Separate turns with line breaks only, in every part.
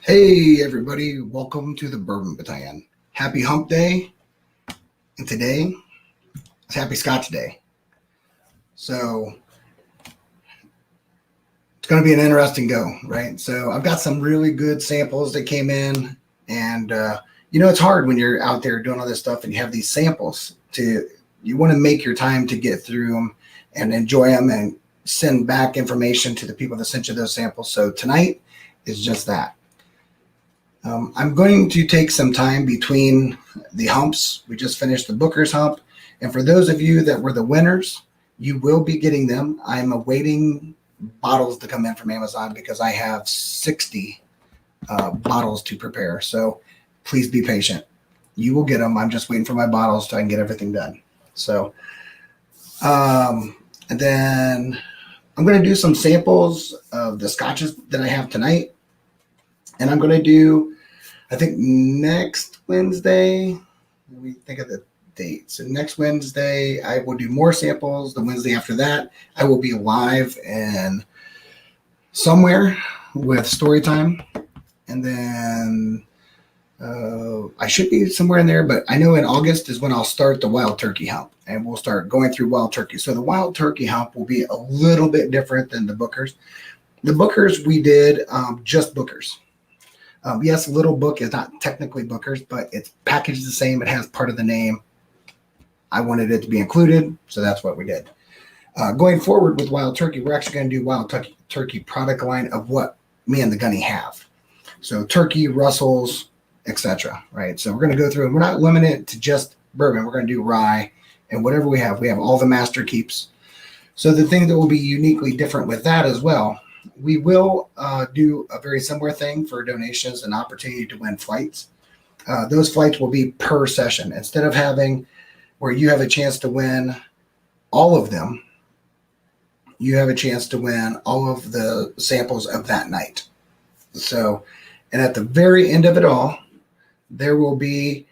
Hey everybody, welcome to the Bourbon Battalion. Happy Hump Day, and today is Happy Scotch Day. So it's going to be an interesting go, right? So I've got some really good samples that came in, and it's hard when you're out there doing all this stuff and you have these samples you want to make your time to get through them and enjoy them and send back information to the people that sent you those samples. So tonight is just that. I'm going to take some time between the humps. We just finished the Booker's hump. And for those of you that were the winners, you will be getting them. I'm awaiting bottles to come in from Amazon because I have 60 bottles to prepare. So please be patient. You will get them. I'm just waiting for my bottles so I can get everything done. So, and then I'm going to do some samples of the scotches that I have tonight. And I'm going to do, I think next Wednesday, let me think of the date. So next Wednesday, I will do more samples. The Wednesday after that, I will be live and somewhere with story time. And then I should be somewhere in there, but I know in August is when I'll start the Wild Turkey Hump. And we'll start going through Wild Turkey. So the Wild Turkey Hump will be a little bit different than the Bookers. The Bookers, we did just Bookers. Yes, Little Book is not technically Booker's, but it's packaged the same. It has part of the name. I wanted it to be included, so that's what we did. Going forward with Wild Turkey, we're actually going to do Wild Turkey product line of what me and the Gunny have. So turkey, Russells, etc. Right? So we're going to go through, and we're not limited to just bourbon. We're going to do rye and whatever we have. We have all the master keeps. So the thing that will be uniquely different with that as well, we will do a very similar thing for donations and opportunity to win flights. Those flights will be per session. Instead of having where you have a chance to win all of them, you have a chance to win all of the samples of that night. So, and at the very end of it all, there will be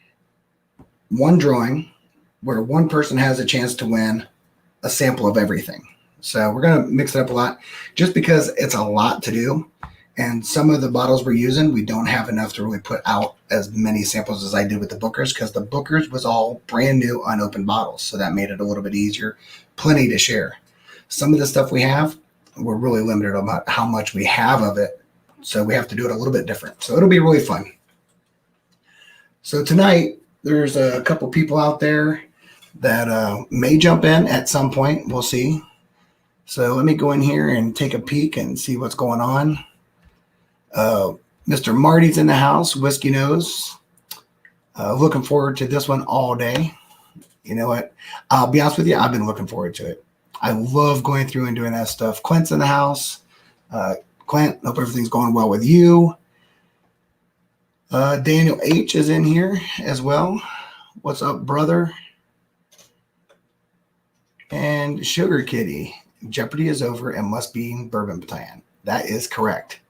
one drawing where one person has a chance to win a sample of everything. So we're going to mix it up a lot just because it's a lot to do. And some of the bottles we're using, we don't have enough to really put out as many samples as I did with the Bookers because the Bookers was all brand new unopened bottles. So that made it a little bit easier. Plenty to share. Some of the stuff we have, we're really limited about how much we have of it. So we have to do it a little bit different. So it'll be really fun. So tonight, there's a couple people out there that may jump in at some point. We'll see. So let me go in here and take a peek and see what's going on. Mr. Marty's in the house, Whiskey Nose. Looking forward to this one all day. You know what? I'll be honest with you, I've been looking forward to it. I love going through and doing that stuff. Clint's in the house. Clint, hope everything's going well with you. Daniel H. is in here as well. What's up, brother? And Sugar Kitty. Jeopardy is over and must be in Bourbon Battalion. That is correct.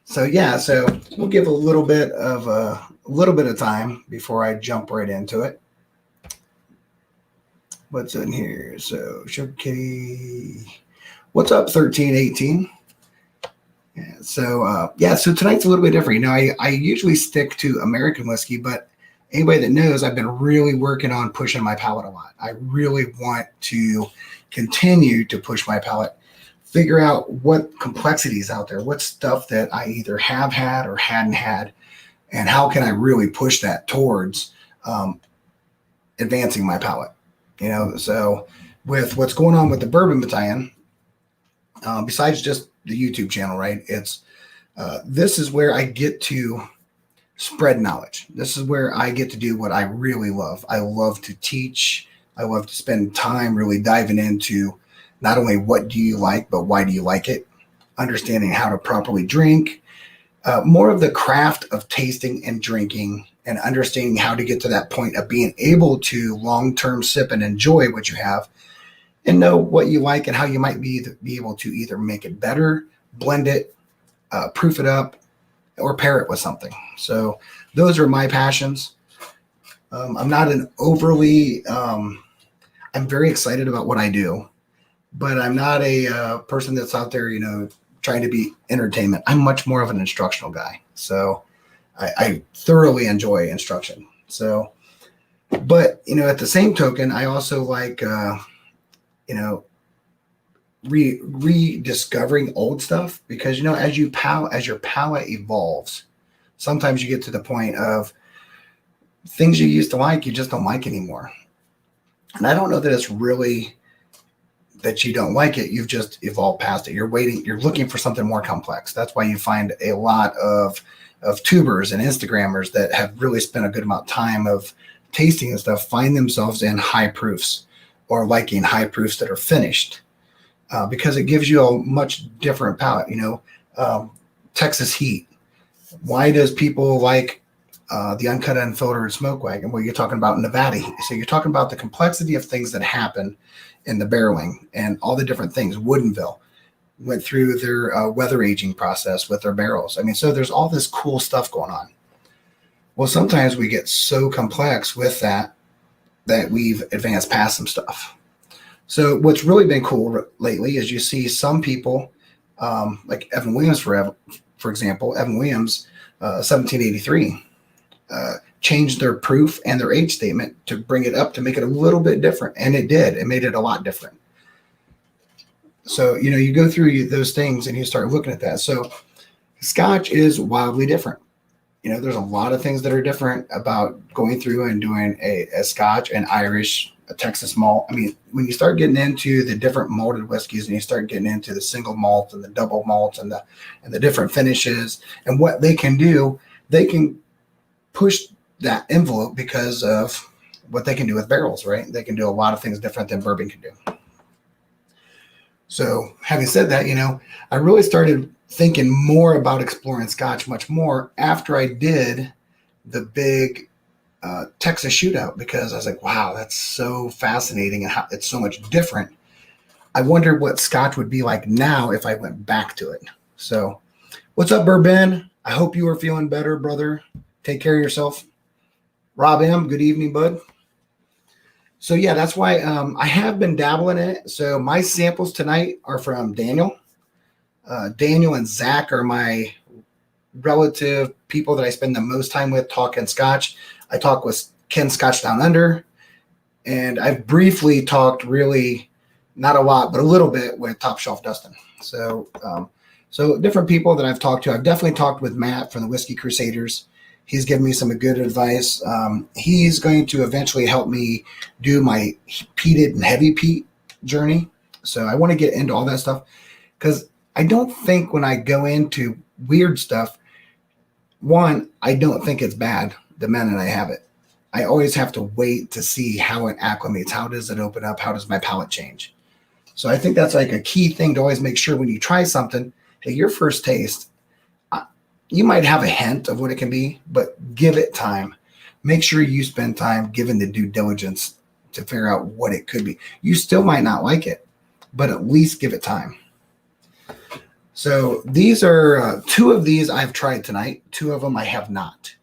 So yeah, so we'll give a little bit of time before I jump right into it. What's in here? So Sugar Kitty, what's up, 1318? Yeah, so tonight's a little bit different. You know, I usually stick to American whiskey, but anybody that knows, I've been really working on pushing my palate a lot. I really want to continue to push my palate, figure out what complexities out there, what stuff that I either have had or hadn't had, and how can I really push that towards advancing my palate. You know, so with what's going on with the Bourbon Battalion, besides just the YouTube channel, right? It's this is where I get to spread knowledge. This is where I get to do what I really love. I love to teach. I love to spend time really diving into not only what do you like, but why do you like it? Understanding how to properly drink, more of the craft of tasting and drinking and understanding how to get to that point of being able to long-term sip and enjoy what you have and know what you like and how you might be able to either make it better, blend it, proof it up, or pair it with something. So those are my passions. I'm not an overly, I'm very excited about what I do, but I'm not a person that's out there, trying to be entertainment. I'm much more of an instructional guy. So I thoroughly enjoy instruction. So, but, at the same token, I also like, rediscovering old stuff because, as your palate evolves, sometimes you get to the point of things you used to like, you just don't like anymore. And I don't know that it's really that you don't like it. You've just evolved past it. You're looking for something more complex. That's why you find a lot of tubers and Instagrammers that have really spent a good amount of time of tasting and stuff, find themselves in high proofs or liking high proofs that are finished because it gives you a much different palate. Texas heat. Why does people like the uncut unfiltered smoke wagon? Well, you're talking about Nevada heat. So you're talking about the complexity of things that happen in the barreling and all the different things. Woodenville went through their weather aging process with their barrels. I mean, so there's all this cool stuff going on. Well, sometimes we get so complex with that we've advanced past some stuff. So what's really been cool lately is you see some people like Evan Williams, for example, Evan Williams, 1783, changed their proof and their age statement to bring it up to make it a little bit different. And it did. It made it a lot different. So, you go through those things and you start looking at that. So Scotch is wildly different. There's a lot of things that are different about going through and doing a Scotch, an Irish, a Texas malt. I mean, when you start getting into the different malted whiskeys and you start getting into the single malt and the double malt and the different finishes and what they can do, they can push that envelope because of what they can do with barrels, right? They can do a lot of things different than bourbon can do. So having said that, I really started thinking more about exploring Scotch much more after I did the big Texas shootout because I was like, wow, that's so fascinating and how it's so much different. I wonder what Scotch would be like now if I went back to it. So what's up, Bourbon? I hope you are feeling better, brother. Take care of yourself. Rob M., good evening, bud. So yeah, that's why I have been dabbling in it. So my samples tonight are from Daniel. Daniel and Zach are my relative people that I spend the most time with talking Scotch. I talk with Ken Scotch Down Under, and I've briefly talked, really not a lot, but a little bit, with Top Shelf Dustin. So different people that I've talked to. I've definitely talked with Matt from the Whiskey Crusaders. He's given me some good advice. He's going to eventually help me do my peated and heavy peat journey. So I want to get into all that stuff because I don't think when I go into weird stuff, one, I don't think it's bad the minute I have it. I always have to wait to see how it acclimates. How does it open up? How does my palate change? So I think that's like a key thing to always make sure when you try something, hey, your first taste, you might have a hint of what it can be, but give it time. Make sure you spend time giving the due diligence to figure out what it could be. You still might not like it, but at least give it time. So these are two of these I've tried tonight. Two of them I have not.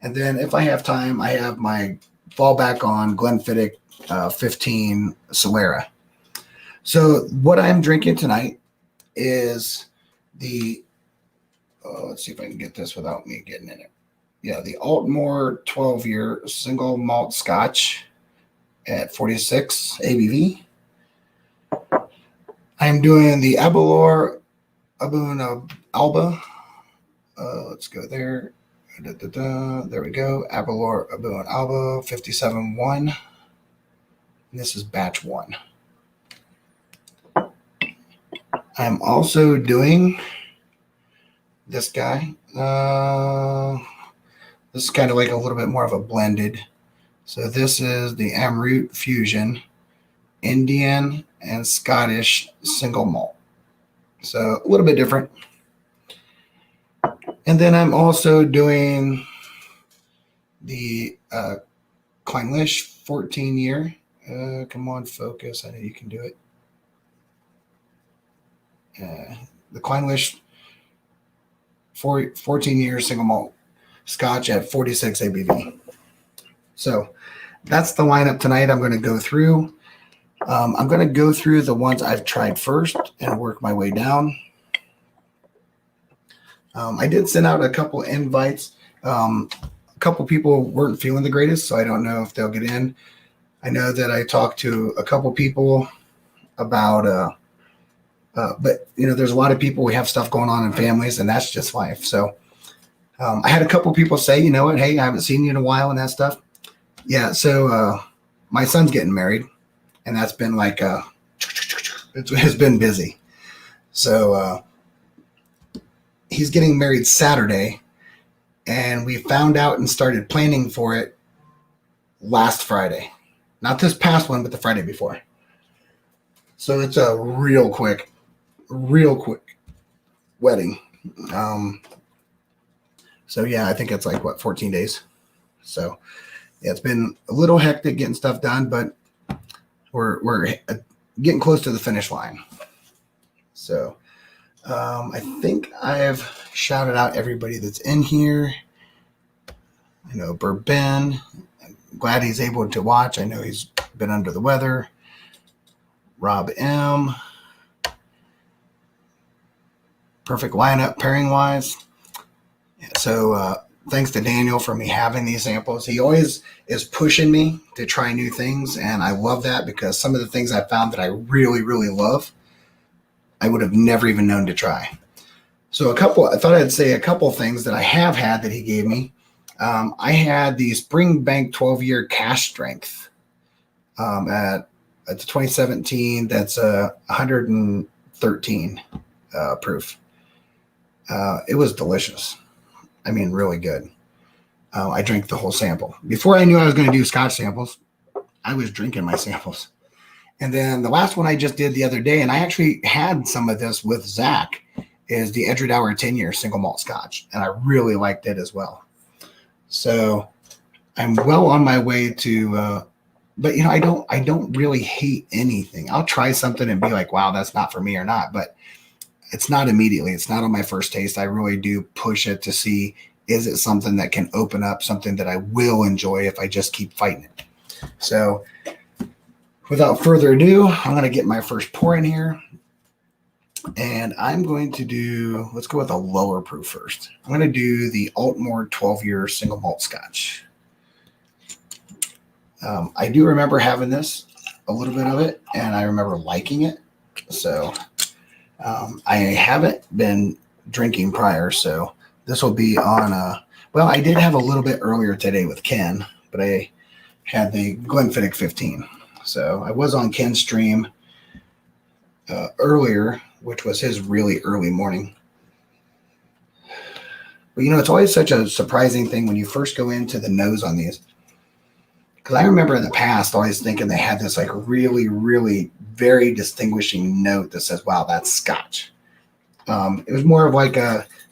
And then if I have time, I have my fallback on Glenfiddich 15 Solera. So what I'm drinking tonight is the, let's see if I can get this without me getting in it. Yeah, the Altmore 12-year single malt Scotch at 46 ABV. I'm doing the Abelor Abun Alba. Let's go there. There we go. Abelor Abun Alba 57.1. This is batch 1. I'm also doing this guy. This is kind of like a little bit more of a blended. So this is the Amroot Fusion Indian and Scottish single malt. So a little bit different. And then I'm also doing the Kleinlisch 14-year. Come on, focus. I know you can do it. The Kleinlisch 14-year single malt Scotch at 46 ABV. So that's the lineup tonight. I'm going to go through. I'm going to go through the ones I've tried first and work my way down. I did send out a couple invites. A couple people weren't feeling the greatest, so I don't know if they'll get in. I know that I talked to a couple people about, but there's a lot of people, we have stuff going on in families, and that's just life. So I had a couple people say, you know what, hey, I haven't seen you in a while and that stuff. Yeah, so my son's getting married, and that's been like, it's been busy. So he's getting married Saturday, and we found out and started planning for it last Friday. Not this past one, but the Friday before. So it's a real quick wedding. So yeah, I think it's like 14 days. So yeah, it's been a little hectic getting stuff done, but we're getting close to the finish line. So I think I have shouted out everybody that's in here. I know Bourbon. I'm glad he's able to watch. I know he's been under the weather. Rob M. Perfect lineup pairing wise. So thanks to Daniel for me having these samples. He always is pushing me to try new things, and I love that because some of the things I found that I really, really love, I would have never even known to try. So I thought I'd say a couple things that I have had that he gave me. I had the Springbank 12-year cash strength at the 2017. That's 113 proof. It was delicious. I mean, really good. I drank the whole sample. Before I knew I was going to do Scotch samples, I was drinking my samples. And then the last one I just did the other day, and I actually had some of this with Zach, is the Edward Hour 10-year single malt Scotch. And I really liked it as well. So I'm well on my way to, but I don't really hate anything. I'll try something and be like, wow, that's not for me or not. But it's not immediately. It's not on my first taste. I really do push it to see, is it something that can open up something that I will enjoy if I just keep fighting it? So without further ado, I'm going to get my first pour in here. And I'm going to let's go with a lower proof first. I'm going to do the Altmore 12-year single malt Scotch. I do remember having this, a little bit of it, and I remember liking it. So I haven't been drinking prior, so this will be on well, I did have a little bit earlier today with Ken, but I had the Glenfiddich 15. So I was on Ken's stream earlier, which was his really early morning. But it's always such a surprising thing when you first go into the nose on these. Because I remember in the past always thinking they had this like really, really very distinguishing note that says, wow, that's Scotch. It was more of like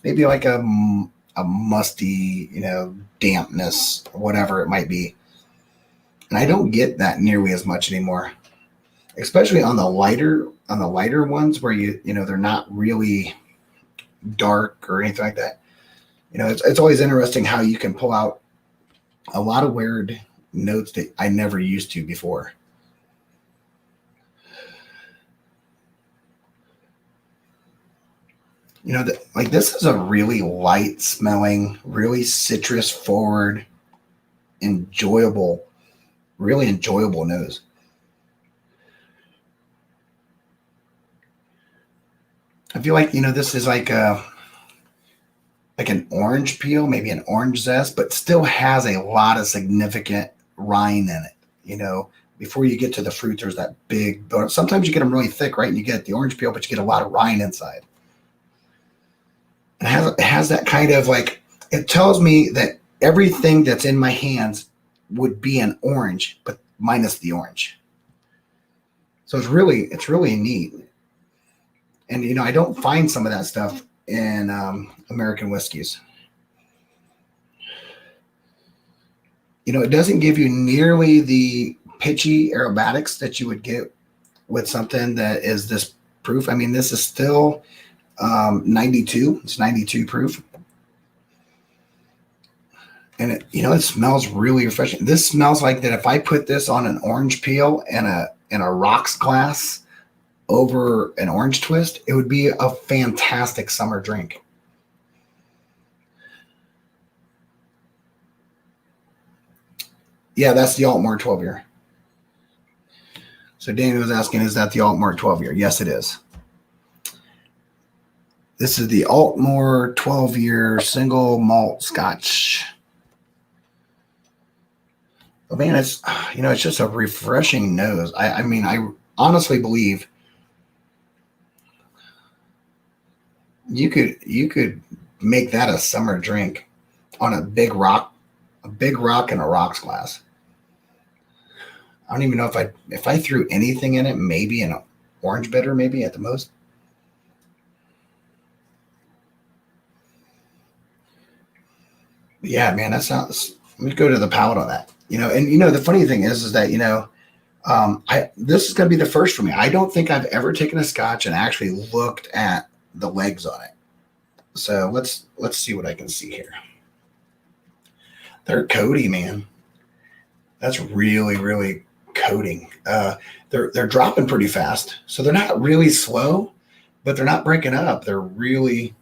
maybe like a musty, dampness, whatever it might be. And I don't get that nearly as much anymore, especially on the lighter ones where they're not really dark or anything like that. It's always interesting how you can pull out a lot of weird notes that I never used to before. Like this is a really light smelling, really citrus forward, really enjoyable nose. I feel like, this is like an orange peel, maybe an orange zest, but still has a lot of significant rind in it. Before you get to the fruit, there's that big, sometimes you get them really thick, right? And you get the orange peel, but you get a lot of rind inside. It has that kind of like, it tells me that everything that's in my hands would be an orange, but minus the orange. So it's really neat. And, I don't find some of that stuff in American whiskeys. It doesn't give you nearly the pitchy aromatics that you would get with something that is this proof. I mean, this is still 92. It's 92 proof. And it smells really refreshing. This smells like that if I put this on an orange peel and a rocks glass over an orange twist, it would be a fantastic summer drink. Yeah, that's the Altmore 12 year. So Danny was asking, is that the Altmore 12 year? Yes, it is. This is the Altmore 12 year single malt Scotch. Oh, man, it's just a refreshing nose. I mean, I honestly believe you could make that a summer drink on a big rock and a rocks glass. I don't even know if I threw anything in it, maybe an orange bitter, maybe at the most. But yeah, man, that sounds. Let me go to the palate on that. And the funny thing is that this is going to be the first for me. I don't think I've ever taken a Scotch and actually looked at the legs on it. So let's see what I can see here. They're coaty, man. That's really, really coating. They're dropping pretty fast, so they're not really slow, but they're not breaking up. They're really.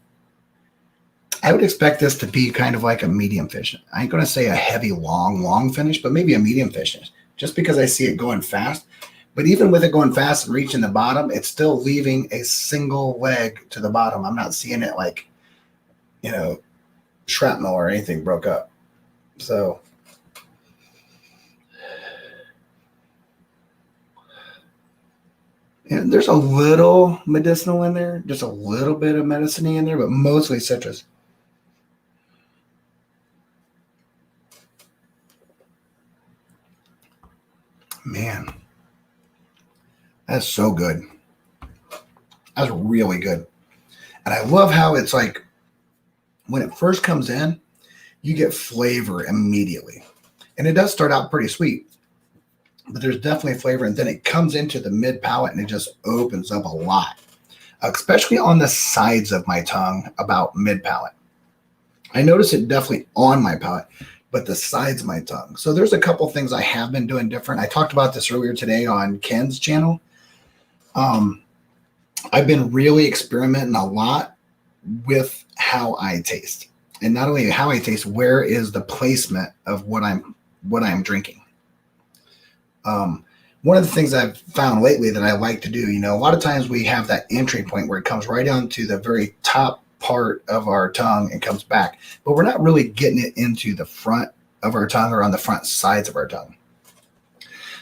I would expect this to be kind of like a medium finish. I ain't going to say a heavy, long finish, but maybe a medium finish, just because I see it going fast. But even with it going fast and reaching the bottom, it's still leaving a single leg to the bottom. I'm not seeing it like, shrapnel or anything broke up. So and there's a little medicinal in there, just a little bit of medicine in there, but mostly citrus. Man, that's so good. That's really good. And I love how it's like when it first comes in, you get flavor immediately. And it does start out pretty sweet, but there's definitely flavor. And then it comes into the mid palate and it just opens up a lot, especially on the sides of my tongue about mid palate. I notice it definitely on my palate, but the sides of my tongue. So there's a couple things I have been doing different. I talked about this earlier today on Ken's channel. I've been really experimenting a lot with how I taste, and not only how I taste, where is the placement of what I'm drinking. One of the things I've found lately that I like to do, a lot of times we have that entry point where it comes right down to the very top part of our tongue and comes back, but we're not really getting it into the front of our tongue or on the front sides of our tongue.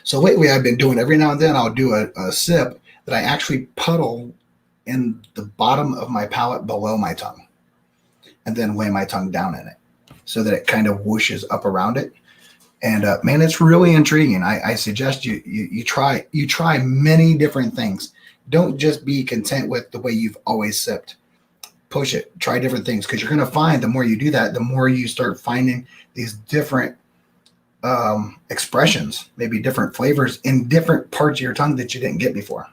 So lately I've been doing, every now and then I'll do a sip that I actually puddle in the bottom of my palate below my tongue and then lay my tongue down in it so that it kind of whooshes up around it. And man, it's really intriguing. I suggest you try many different things. Don't just be content with the way you've always sipped. Push it, try different things, because you're going to find the more you do that, the more you start finding these different expressions, maybe different flavors in different parts of your tongue that you didn't get before.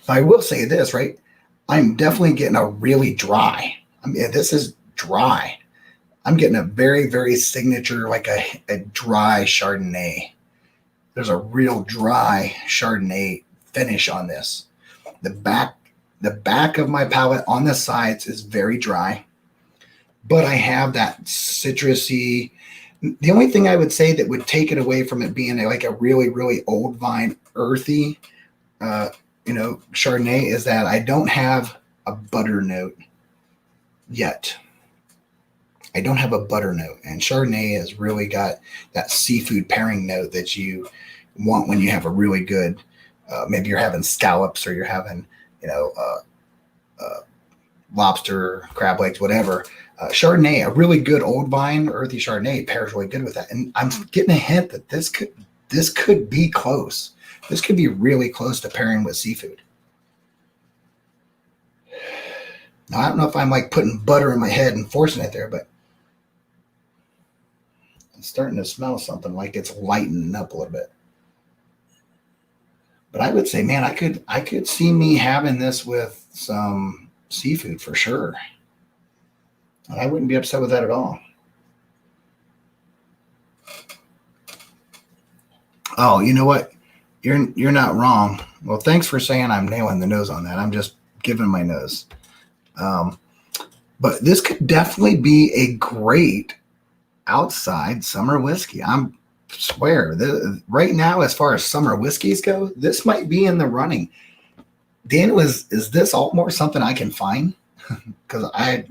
Now, I will say this, right? I'm definitely getting a really dry. I mean, this is dry. I'm getting a very, very signature, like a dry Chardonnay. There's a real dry Chardonnay finish on this. The back of my palate on the sides is very dry, but I have that citrusy. The only thing I would say that would take it away from it being like a really, really old vine, earthy, Chardonnay is that I don't have a butter note yet. I don't have a butter note, and Chardonnay has really got that seafood pairing note that you want when you have a really good, maybe you're having scallops or you're having, lobster, crab legs, whatever. Chardonnay, a really good old vine, earthy Chardonnay pairs really good with that. And I'm getting a hint that this could be close. This could be really close to pairing with seafood. Now, I don't know if I'm like putting butter in my head and forcing it there, but it's starting to smell something like it's lightening up a little bit. But I would say, man, I could see me having this with some seafood for sure. And I wouldn't be upset with that at all. Oh, you know what? You're not wrong. Well, thanks for saying I'm nailing the nose on that. I'm just giving my nose. But this could definitely be a great outside summer whiskey. I'm swear, right now, as far as summer whiskeys go, this might be in the running. Dan, is this Altmore something I can find? Because I'd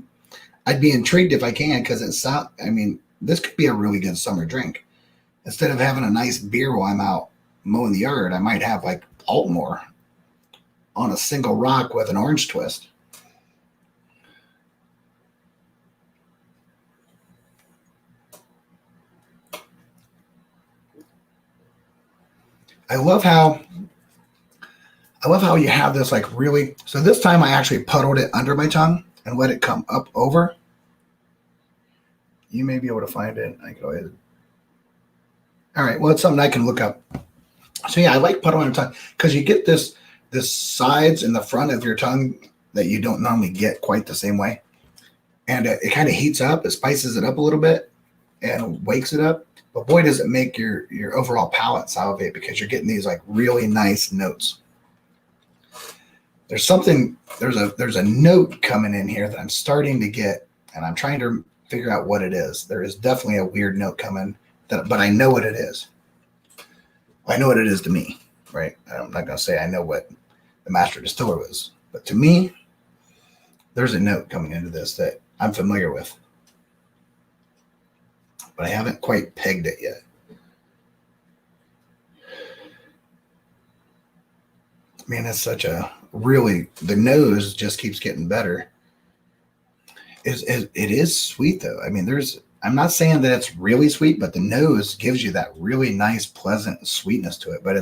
be intrigued if I can, because this could be a really good summer drink. Instead of having a nice beer while I'm out mowing the yard, I might have like Altmore on a single rock with an orange twist. I love how you have this like really. So this time I actually puddled it under my tongue and let it come up over. You may be able to find it. I can go ahead. All right. Well, it's something I can look up. So yeah, I like puddling on the tongue because you get this sides in the front of your tongue that you don't normally get quite the same way. And it kind of heats up, it spices it up a little bit and wakes it up. But boy, does it make your overall palate salivate, because you're getting these like really nice notes. There's a note coming in here that I'm starting to get, and I'm trying to figure out what it is. There is definitely a weird note coming, but I know what it is. I know what it is to me, right? I'm not going to say I know what the master distiller was, but to me, there's a note coming into this that I'm familiar with, but I haven't quite pegged it yet. Man, it's such a the nose just keeps getting better. It is sweet though. I mean, I'm not saying that it's really sweet, but the nose gives you that really nice, pleasant sweetness to it. But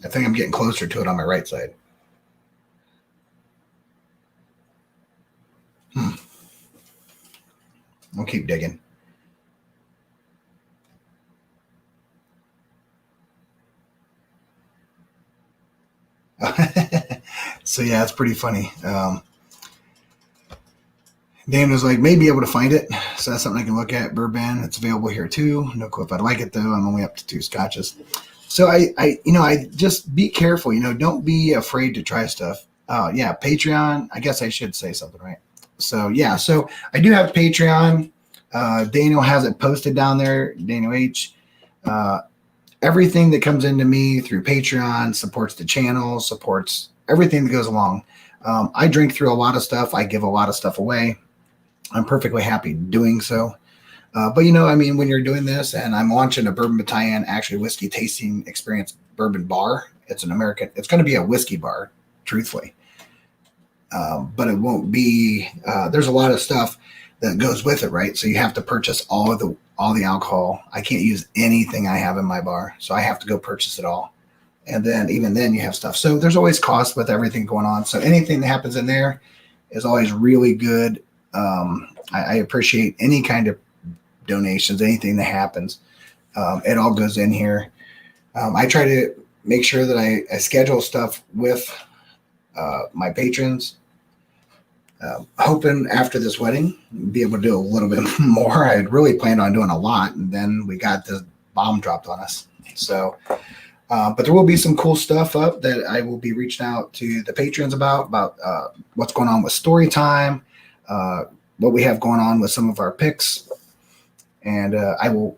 I think I'm getting closer to it on my right side. We'll keep digging. So yeah, it's pretty funny. Dan was like, maybe able to find it. So that's something I can look at. Bourbon, it's available here too. No clue if I'd like it though. I'm only up to 2 scotches. So I just be careful, don't be afraid to try stuff. Yeah, Patreon. I guess I should say something, right? So yeah, so I do have Patreon. Daniel has it posted down there, Daniel H. Everything that comes into me through Patreon supports the channel, supports everything that goes along. I drink through a lot of stuff. I give a lot of stuff away. I'm perfectly happy doing so. But when you're doing this, and I'm launching a Bourbon Battalion, actually whiskey tasting experience bourbon bar. It's going to be a whiskey bar, truthfully. But it won't be, there's a lot of stuff that goes with it, right? So you have to purchase all the alcohol. I can't use anything I have in my bar, so I have to go purchase it all. And then even then you have stuff. So there's always cost with everything going on. So anything that happens in there is always really good. I appreciate any kind of donations, anything that happens. It all goes in here. I try to make sure that I schedule stuff with my patrons. Hoping after this wedding, be able to do a little bit more. I had really planned on doing a lot, and then we got this bomb dropped on us. So, but there will be some cool stuff up that I will be reaching out to the patrons about what's going on with story time, what we have going on with some of our picks. And I will,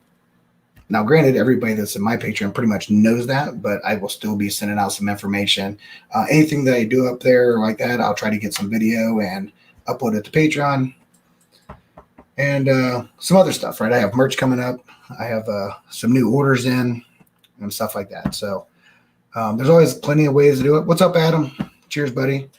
now granted, everybody that's in my Patreon pretty much knows that, but I will still be sending out some information. Anything that I do up there like that, I'll try to get some video and upload it to Patreon. And some other stuff, right? I have merch coming up. I have some new orders in and stuff like that. So there's always plenty of ways to do it. What's up, Adam? Cheers, buddy.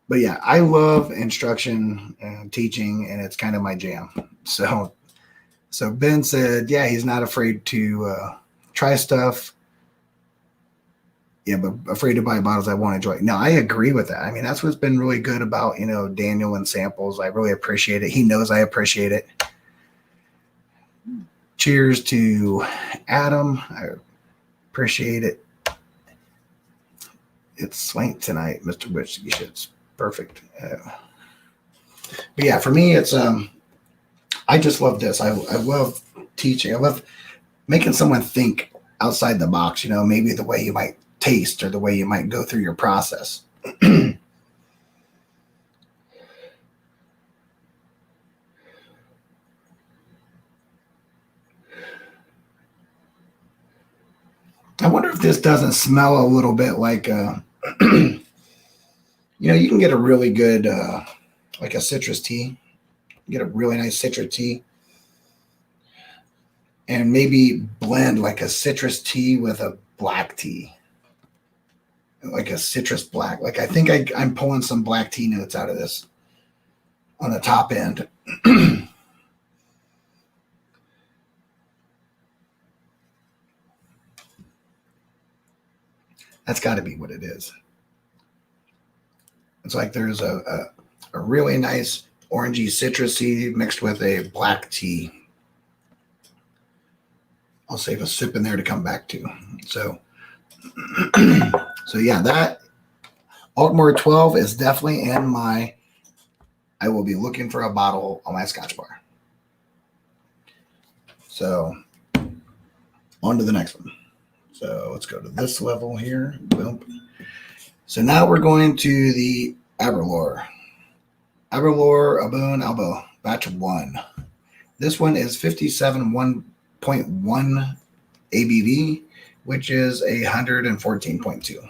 But yeah, I love instruction and teaching, and it's kind of my jam. So Ben said, yeah, he's not afraid to try stuff. Yeah, but afraid to buy bottles I won't enjoy. No, I agree with that. I mean, that's what's been really good about, Daniel and samples. I really appreciate it. He knows I appreciate it. Cheers to Adam. I appreciate it. It's swank tonight, Mr. Whiskey Shits. Perfect. But yeah, for me, it's I just love this. I love teaching. I love making someone think outside the box, maybe the way you might taste or the way you might go through your process. I wonder if this doesn't smell a little bit like, you can get a really good, like a citrus tea. You get a really nice citrus tea. And maybe blend like a citrus tea with a black tea. Like a citrus black. Like I think I'm pulling some black tea notes out of this on the top end. That's got to be what it is. It's like there's a really nice orangey citrusy mixed with a black tea. I'll save a sip in there to come back to. So, so yeah, that Altmore 12 is definitely in my, I will be looking for a bottle on my Scotch bar. So on to the next one. So let's go to this level here. Boom. So now we're going to the Aberlour. Aberlour Aboon Albo, batch 1. This one is 57.1 ABV, which is 114.2.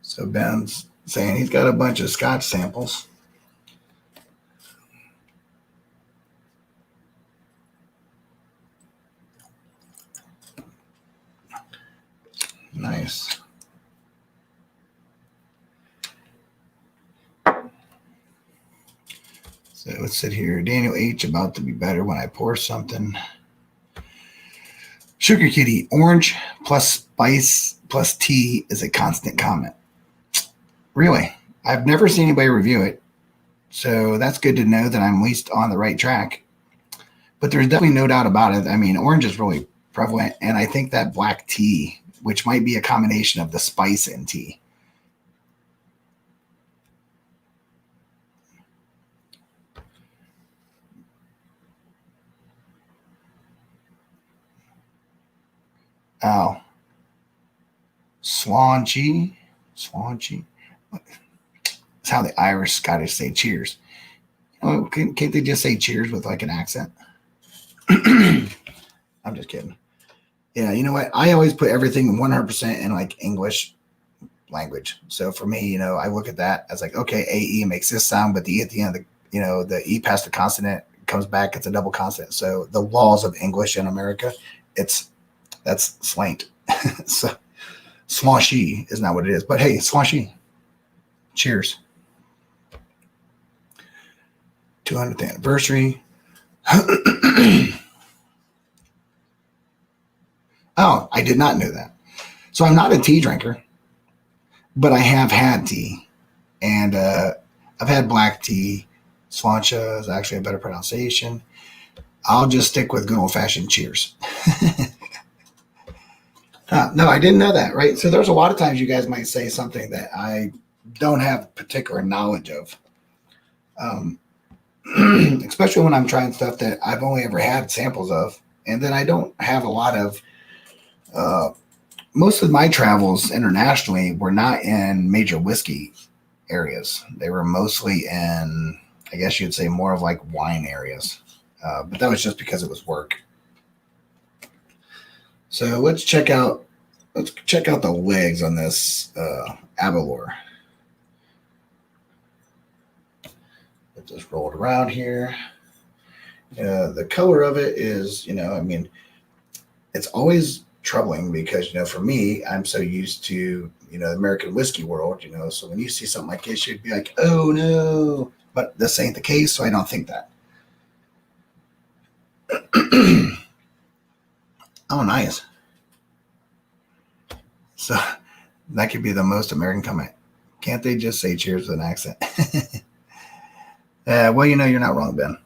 So Ben's saying he's got a bunch of Scotch samples. Nice. So let's sit here. Daniel H. about to be better when I pour something. Sugar Kitty, orange plus spice plus tea is a constant comment. Really? I've never seen anybody review it. So that's good to know that I'm at least on the right track. But there's definitely no doubt about it. I mean, orange is really prevalent. And I think that black tea, which might be a combination of the spice and tea. Oh. Swanchy. That's how the Irish Scottish say cheers. Can't they just say cheers with like an accent? I'm just kidding. Yeah, you know what? I always put everything 100% in like English language. So for me, I look at that as like, okay, AE makes this sound, but the E at the end of the E past the consonant comes back, it's a double consonant. So the laws of English in America, that's slant. So swashy is not what it is, but hey, swashy. Cheers. 200th anniversary. Oh, I did not know that. So I'm not a tea drinker, but I have had tea. And I've had black tea. Slancha is actually a better pronunciation. I'll just stick with good old-fashioned cheers. No, I didn't know that, right? So there's a lot of times you guys might say something that I don't have particular knowledge of. Especially when I'm trying stuff that I've only ever had samples of. And then I don't have a lot of most of my travels internationally were not in major whiskey areas. They were mostly in, I guess you'd say, more of like wine areas. But that was just because it was work. So let's check out the legs on this Aberlour. Let's just roll it around here. The color of it is, it's always troubling because, for me, I'm so used to, the American whiskey world, so when you see something like this, you'd be like, oh no, but this ain't the case. So I don't think that. Oh, nice. So that could be the most American comment. Can't they just say cheers with an accent? Well, you're not wrong, Ben.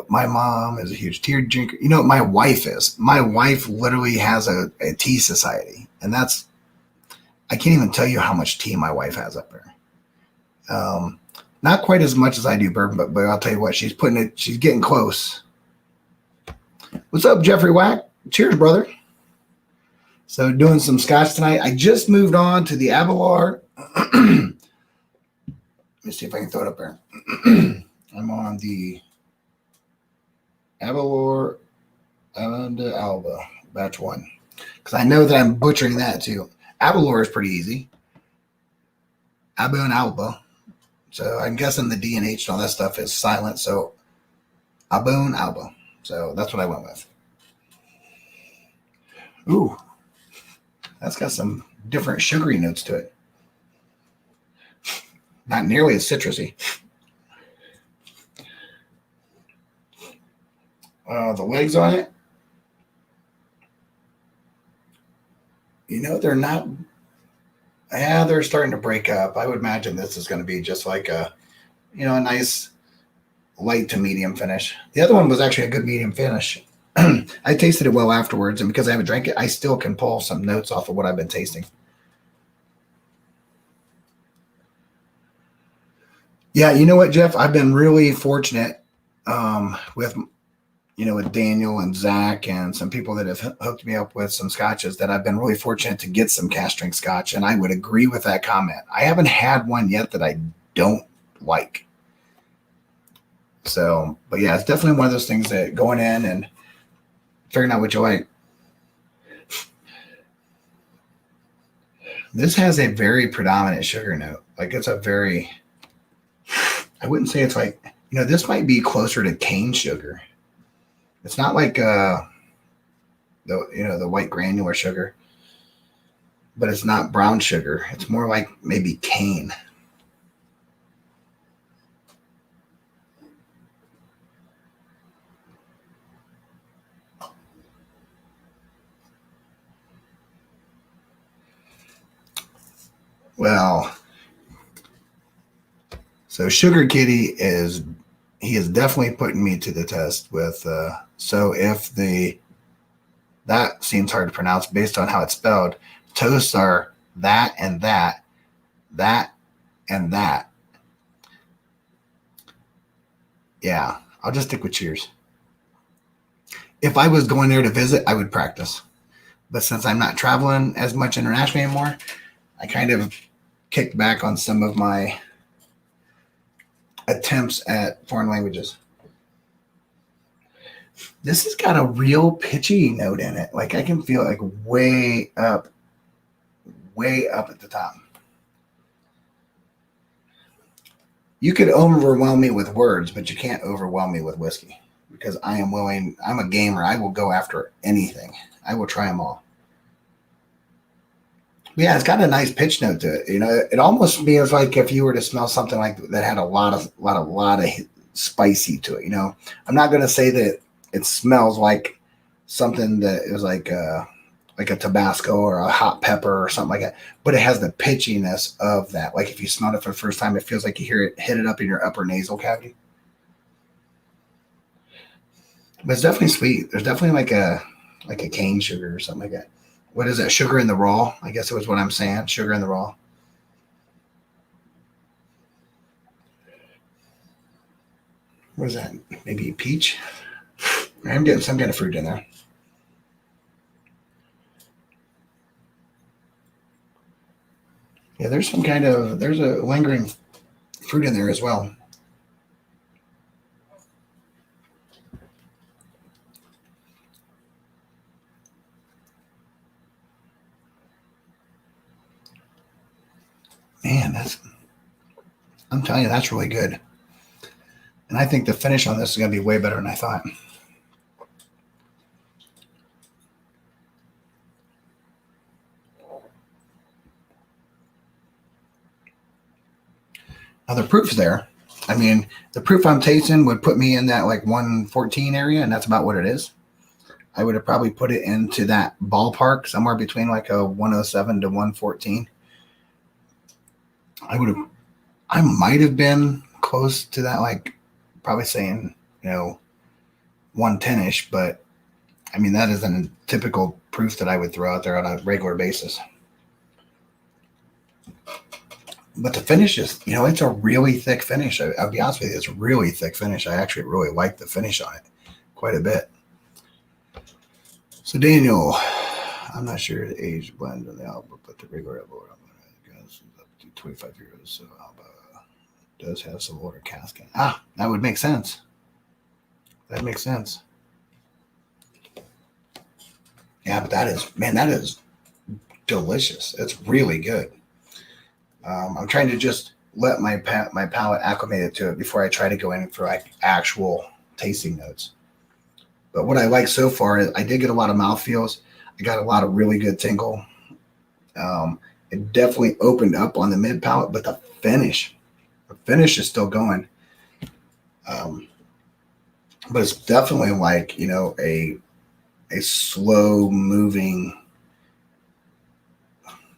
My mom is a huge tea drinker. My wife is. My wife literally has a tea society. And I can't even tell you how much tea my wife has up there. Not quite as much as I do bourbon, but I'll tell you what, she's getting close. What's up, Jeffrey Wack? Cheers, brother. So doing some Scotch tonight. I just moved on to the Abelard. Let me see if I can throw it up there. I'm on the Abelard Alba, batch 1. Because I know that I'm butchering that too. Abelard is pretty easy. Abu and Alba. So I'm guessing the D and H and all that stuff is silent. So Abu and Alba. So that's what I went with. Ooh. That's got some different sugary notes to it. Not nearly as citrusy. The legs on it. You know, they're not. Yeah, they're starting to break up. I would imagine this is going to be just like a nice light to medium finish. The other one was actually a good medium finish. I tasted it well afterwards, and because I haven't drank it, I still can pull some notes off of what I've been tasting. Yeah, you know what, Jeff? I've been really fortunate with Daniel and Zach and some people that have hooked me up with some scotches that I've been really fortunate to get some cask strength scotch, and I would agree with that comment. I haven't had one yet that I don't like. So, but yeah, it's definitely one of those things that going in and figuring out what you like. This has a very predominant sugar note. Like it's a very, I wouldn't say it's like, this might be closer to cane sugar. It's not like the white granular sugar, but it's not brown sugar. It's more like maybe cane. Well, so Sugar Kitty is definitely putting me to the test with, so if that seems hard to pronounce based on how it's spelled, toasts are that and that, that and that. Yeah, I'll just stick with cheers. If I was going there to visit, I would practice. But since I'm not traveling as much internationally anymore, I kind of kicked back on some of my attempts at foreign languages. This has got a real pitchy note in it. Like I can feel like way up at the top. You could overwhelm me with words, but you can't overwhelm me with whiskey because I'm a gamer. I will go after anything. I will try them all. Yeah, it's got a nice pitch note to it. It almost feels like if you were to smell something like that had a lot of spicy to it. I'm not going to say that it smells like something that is like a Tabasco or a hot pepper or something like that, but it has the pitchiness of that. Like if you smell it for the first time, it feels like you hear it hit it up in your upper nasal cavity. But it's definitely sweet. There's definitely like a cane sugar or something like that. What is that? Sugar in the raw? I guess it was what I'm saying. Sugar in the raw. What is that? Maybe peach? I'm getting some kind of fruit in there. Yeah, there's a lingering fruit in there as well. Man, I'm telling you, that's really good. And I think the finish on this is going to be way better than I thought. Now the proof's there. I mean, the proof I'm tasting would put me in that like 114 area, and that's about what it is. I would have probably put it into that ballpark, somewhere between like a 107 to 114. I might have been close to that, like probably saying, 110-ish, but I mean, that isn't a typical proof that I would throw out there on a regular basis. But the finish is, it's a really thick finish. I'll be honest with you, it's a really thick finish. I actually really like the finish on it quite a bit. So Daniel, I'm not sure the age blend on the Alba, but the regular Alba is up to 25 euros. So Alba does have some older casking. That would make sense. That makes sense. Yeah, but that is delicious. It's really good. I'm trying to just let my palate acclimate to it before I try to go in for like actual tasting notes. But what I like so far is I did get a lot of mouthfeels. I got a lot of really good tingle. It definitely opened up on the mid palate, but the finish is still going. But it's definitely like, a slow moving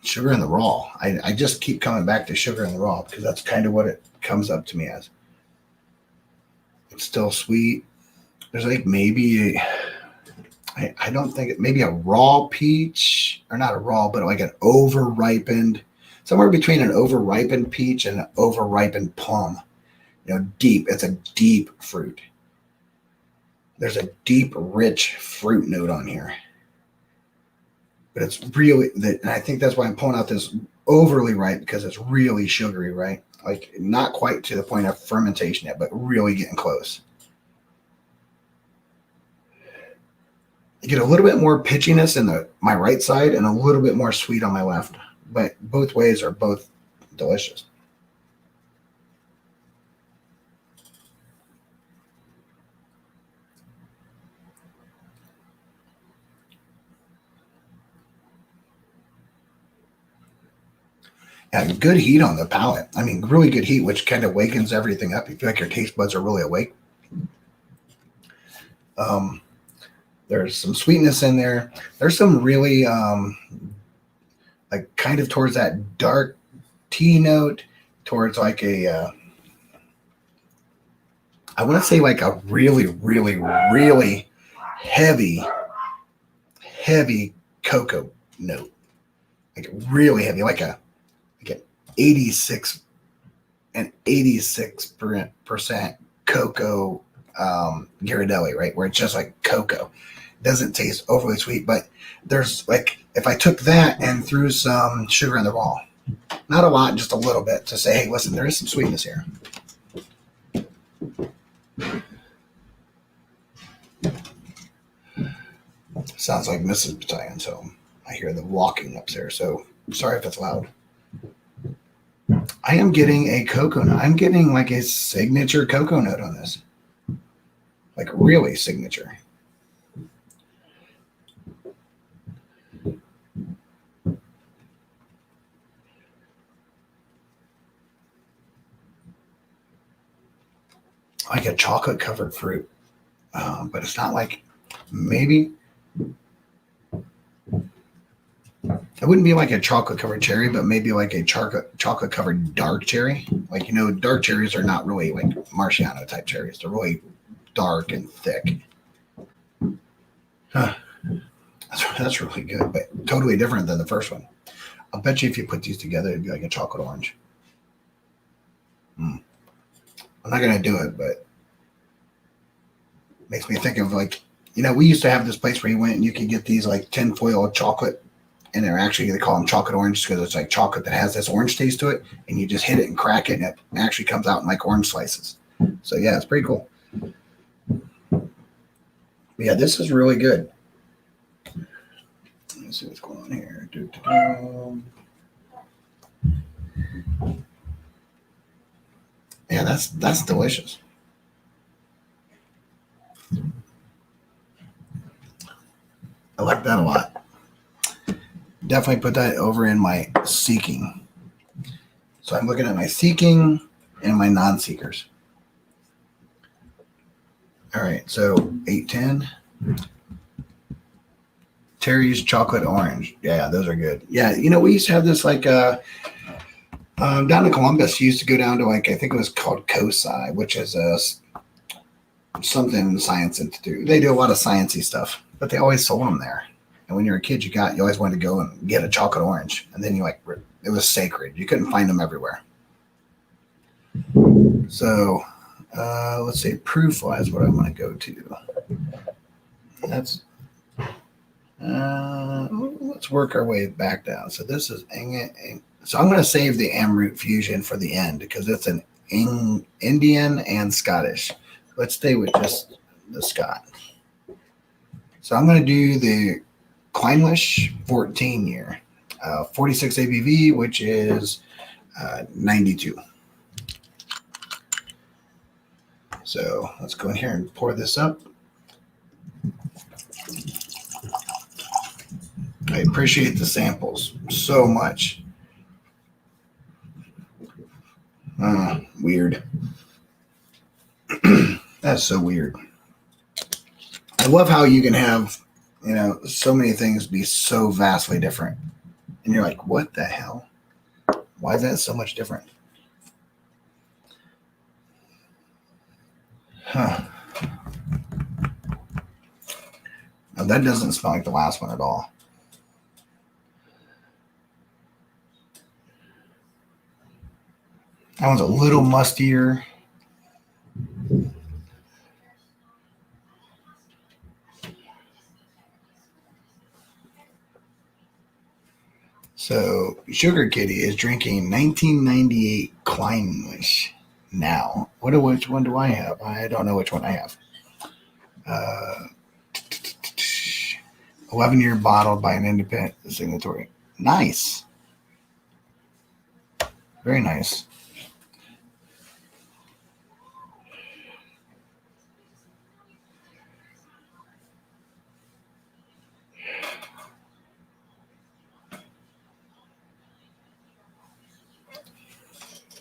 sugar in the raw. I just keep coming back to sugar in the raw because that's kind of what it comes up to me as. It's still sweet. There's like maybe I don't think it, maybe a raw peach, or not a raw, but like an over-ripened, somewhere between an over-ripened peach and an over-ripened plum. Deep. It's a deep fruit. There's a deep, rich fruit note on here. But it's really, and I think that's why I'm pulling out this overly ripe, because it's really sugary, right? Like not quite to the point of fermentation yet, but really getting close. You get a little bit more pitchiness in my right side and a little bit more sweet on my left. But both ways are both delicious. Yeah, good heat on the palate. I mean, really good heat, which kind of wakens everything up. You feel like your taste buds are really awake. There's some sweetness in there. There's some really, like kind of towards that dark tea note, towards like I want to say like a really, really, really heavy cocoa note. Like really heavy, like an 86% cocoa Ghirardelli, right? Where it's just like cocoa. Doesn't taste overly sweet, but there's like, if I took that and threw some sugar in the raw, not a lot, just a little bit, to say, hey, listen, there is some sweetness here. Sounds like Mrs. Battalion's home. I hear the walking upstairs, so sorry if it's loud. I am getting a cocoa note. I'm getting like a signature cocoa note on this. Like really signature. Like a chocolate covered fruit. But it's not like, maybe it wouldn't be like a chocolate covered cherry, but maybe like a chocolate covered dark cherry. Like, dark cherries are not really like Marciano type cherries. They're really dark and thick. That's really good, but totally different than the first one. I'll bet you if you put these together, it'd be like a chocolate orange. I'm not going to do it, but it makes me think of like, we used to have this place where you went and you could get these like tinfoil chocolate, and they call them chocolate orange because it's like chocolate that has this orange taste to it, and you just hit it and crack it, and it actually comes out in like orange slices. So yeah, it's pretty cool. But yeah, this is really good. Let's see what's going on here. Yeah, that's delicious. I like that a lot. Definitely put that over in my seeking. So I'm looking at my seeking and my non-seekers. All right, so 810. Terry's chocolate orange. Yeah, those are good. Yeah, we used to have this like down in Columbus. You used to go down to like, I think it was called COSI, which is something Science Institute. They do a lot of sciencey stuff, but they always sold them there. And when you're a kid, you always wanted to go and get a chocolate orange, and then it was sacred. You couldn't find them everywhere. So let's say proof wise, what I'm going to go to. That's let's work our way back down. So this is so I'm going to save the Amroot Fusion for the end because it's an Indian and Scottish. Let's stay with just the Scott. So I'm going to do the Kleinlisch 14 year, 46 ABV, which is 92. So let's go in here and pour this up. I appreciate the samples so much. Weird. That's so weird. I love how you can have, so many things be so vastly different. And you're like, what the hell? Why is that so much different? Huh. Now that doesn't smell like the last one at all. That one's a little mustier. So Sugar Kitty is drinking 1998 Kleinlisch now. Which one do I have? I don't know which one I have. 11-year bottled by an independent signatory. Nice. Very nice.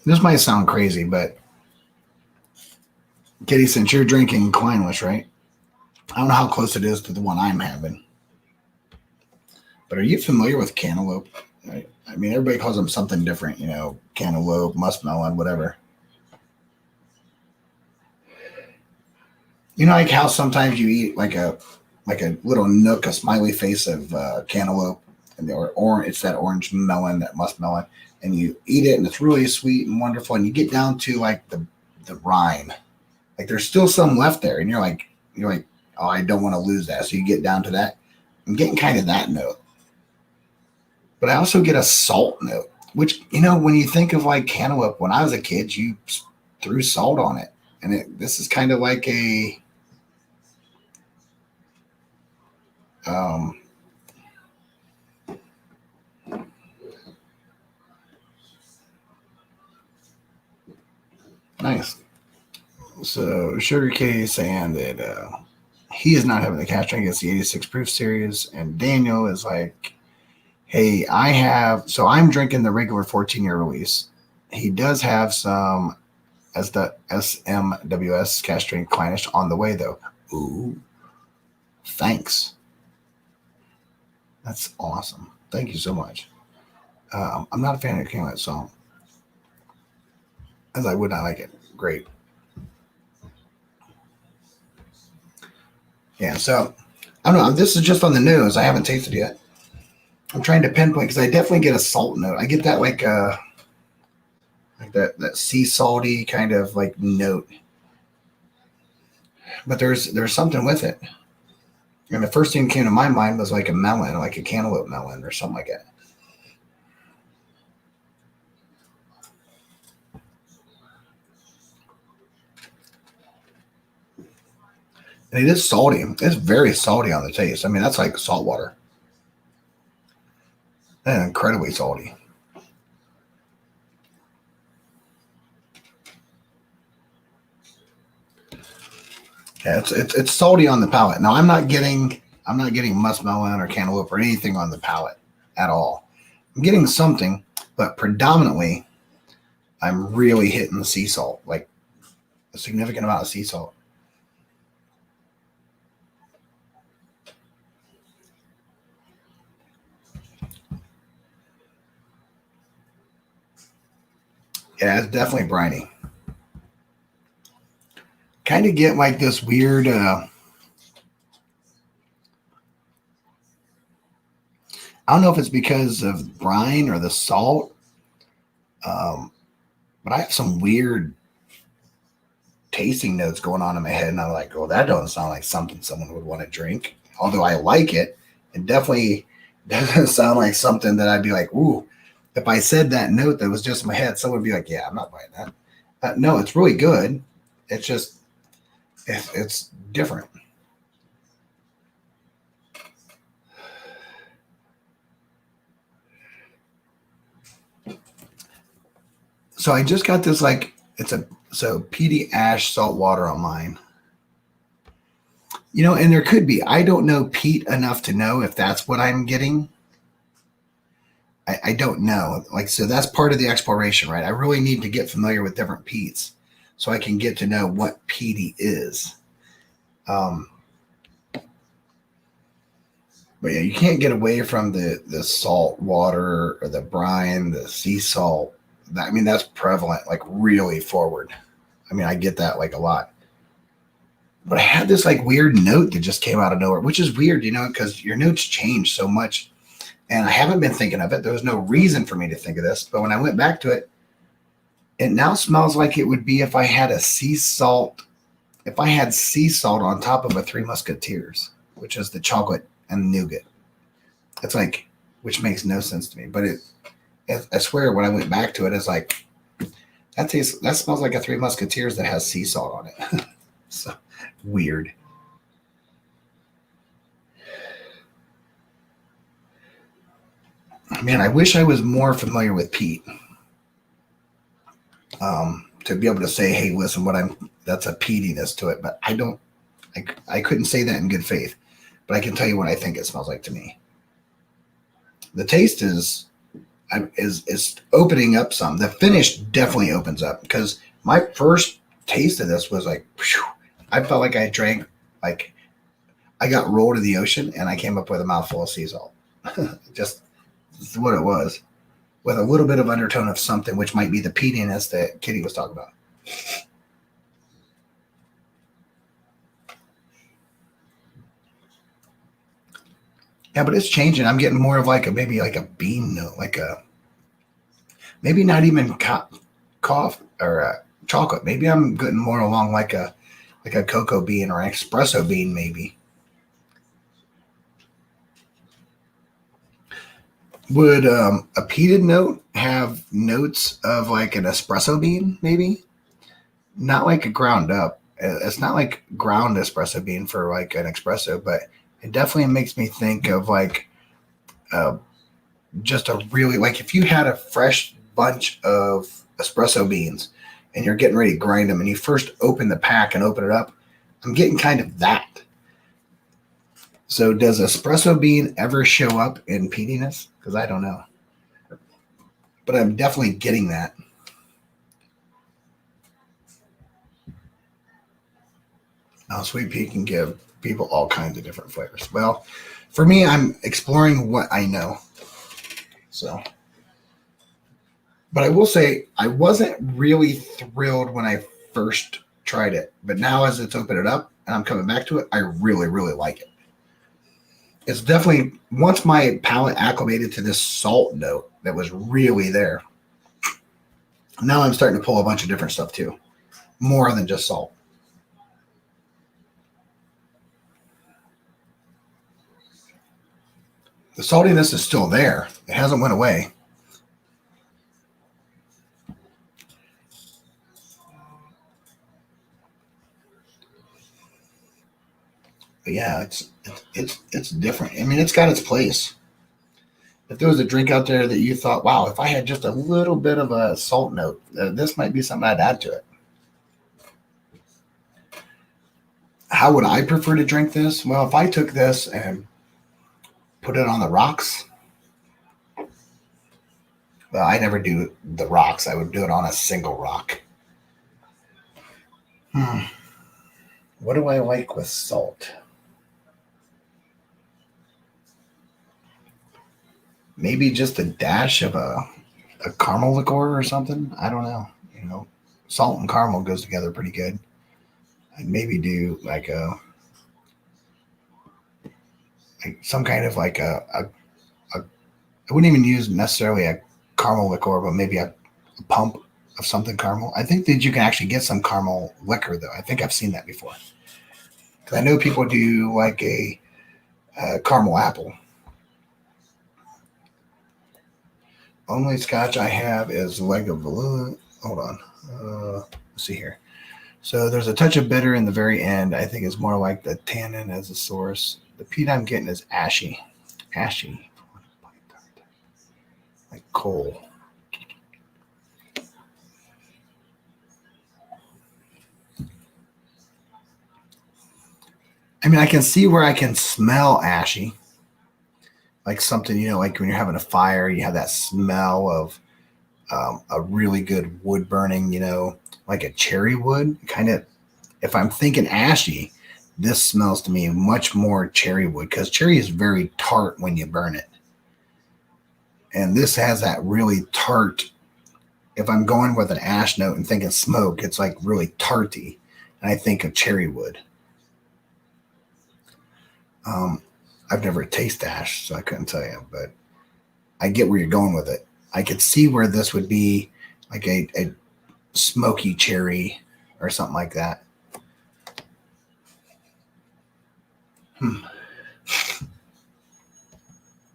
This might sound crazy, but Kitty, since you're drinking Kleinlisch, right? I don't know how close it is to the one I'm having. But are you familiar with cantaloupe? Right? I mean, everybody calls them something different, cantaloupe, muskmelon, whatever. Like how sometimes you eat like a little nook, a smiley face of cantaloupe, or it's that orange melon, that muskmelon, and you eat it, and it's really sweet and wonderful, and you get down to like the rind, like there's still some left there, and you're like, oh, I don't want to lose that, so you get down to that. I'm getting kind of that note, but I also get a salt note, which when you think of like cantaloupe, when I was a kid, you threw salt on it, and this is kind of like a nice. So Sugar Kitty is saying that he is not having the cash drink. It's the 86 proof series. And Daniel is like, hey, I'm drinking the regular 14-year release. He does have some as the SMWS cash drink Kleinlisch on the way, though. Ooh, thanks. That's awesome. Thank you so much. I'm not a fan of Kleinlisch, so as I would not like it. Great. Yeah, so I don't know. This is just on the nose. I haven't tasted it yet. I'm trying to pinpoint because I definitely get a salt note. I get that like that sea salty kind of like note. But there's something with it. And the first thing that came to my mind was like a melon, like a cantaloupe melon or something like that. And it is salty. It's very salty on the taste. I mean, that's like salt water. And incredibly salty. Yeah, it's salty on the palate. Now I'm not getting muskmelon or cantaloupe or anything on the palate at all. I'm getting something, but predominantly I'm really hitting the sea salt, like a significant amount of sea salt. Yeah, it's definitely briny. Kind of get like this weird I don't know if it's because of brine or the salt, But I have some weird tasting notes going on in my head, and I'm like, oh, that doesn't sound like something someone would want to drink. Although I like it, it definitely doesn't sound like something that I'd be like, ooh. If I said that note that was just in my head, someone would be like, yeah, I'm not buying that. No, it's really good. It's just, it's different. So I just got this, like, peaty ash salt water on mine. And there could be, I don't know peat enough to know if that's what I'm getting. I don't know. Like, so that's part of the exploration, right? I really need to get familiar with different peats so I can get to know what peaty is. But yeah, you can't get away from the salt water or the brine, the sea salt. That's prevalent, like really forward. I get that like a lot. But I had this like weird note that just came out of nowhere, which is weird, because your notes change so much. And I haven't been thinking of it. There was no reason for me to think of this. But when I went back to it, it now smells like it would be if I had sea salt on top of a Three Musketeers, which is the chocolate and nougat. It's like, which makes no sense to me. But I swear when I went back to it, it's like, that smells like a Three Musketeers that has sea salt on it. So weird. Man, I wish I was more familiar with peat. To be able to say, hey, listen, that's a peatiness to it, but I couldn't say that in good faith, but I can tell you what I think it smells like to me. The taste is opening up some. The finish definitely opens up, because my first taste of this was like, whew, I felt like I drank, like I got rolled in the ocean and I came up with a mouthful of sea salt. Just that's what it was, with a little bit of undertone of something, which might be the peatiness that Kitty was talking about. Yeah, but it's changing. I'm getting more of maybe like a bean note, maybe not even coffee or chocolate. Maybe I'm getting more along like a cocoa bean or an espresso bean, maybe. Would a peated note have notes of like an espresso bean, maybe? Not like a ground up. It's not like ground espresso bean for like an espresso, but it definitely makes me think of like just a really, like if you had a fresh bunch of espresso beans and you're getting ready to grind them and you first open the pack and open it up, I'm getting kind of that. So does espresso bean ever show up in peatiness? Because I don't know. But I'm definitely getting that. Now, sweet pea can give people all kinds of different flavors. Well, for me, I'm exploring what I know. So, but I will say I wasn't really thrilled when I first tried it. But now as it's opened it up and I'm coming back to it, I really, really like it. It's definitely, once my palate acclimated to this salt note that was really there, now I'm starting to pull a bunch of different stuff too. More than just salt. The saltiness is still there. It hasn't went away. But yeah, it's different. It's got its place. If there was a drink out there that you thought, wow, if I had just a little bit of a salt note, this might be something I'd add to it. How would I prefer to drink this? Well, if I took this and put it on the rocks, well, I never do the rocks. I would do it on a single rock. What do I like with salt? Maybe just a dash of a caramel liqueur or something. I don't know. Salt and caramel goes together pretty good. I'd maybe do like some kind of like I wouldn't even use necessarily a caramel liqueur, but maybe a a pump of something caramel. I think that you can actually get some caramel liquor though. I think I've seen that before. Because I know people do like a caramel apple. Only Scotch I have is leg of balloon. Hold on. Let's see here. So there's a touch of bitter in the very end. I think it's more like the tannin as a source. The peat I'm getting is ashy. Ashy. Like coal. I mean, I can see where I can smell ashy. Like something, like when you're having a fire, you have that smell of a really good wood burning, like a cherry wood. Kind of, if I'm thinking ashy, this smells to me much more cherry wood because cherry is very tart when you burn it. And this has that really tart. If I'm going with an ash note and thinking smoke, it's like really tarty. And I think of cherry wood. I've never tasted ash, so I couldn't tell you, but I get where you're going with it. I could see where this would be like a smoky cherry or something like that.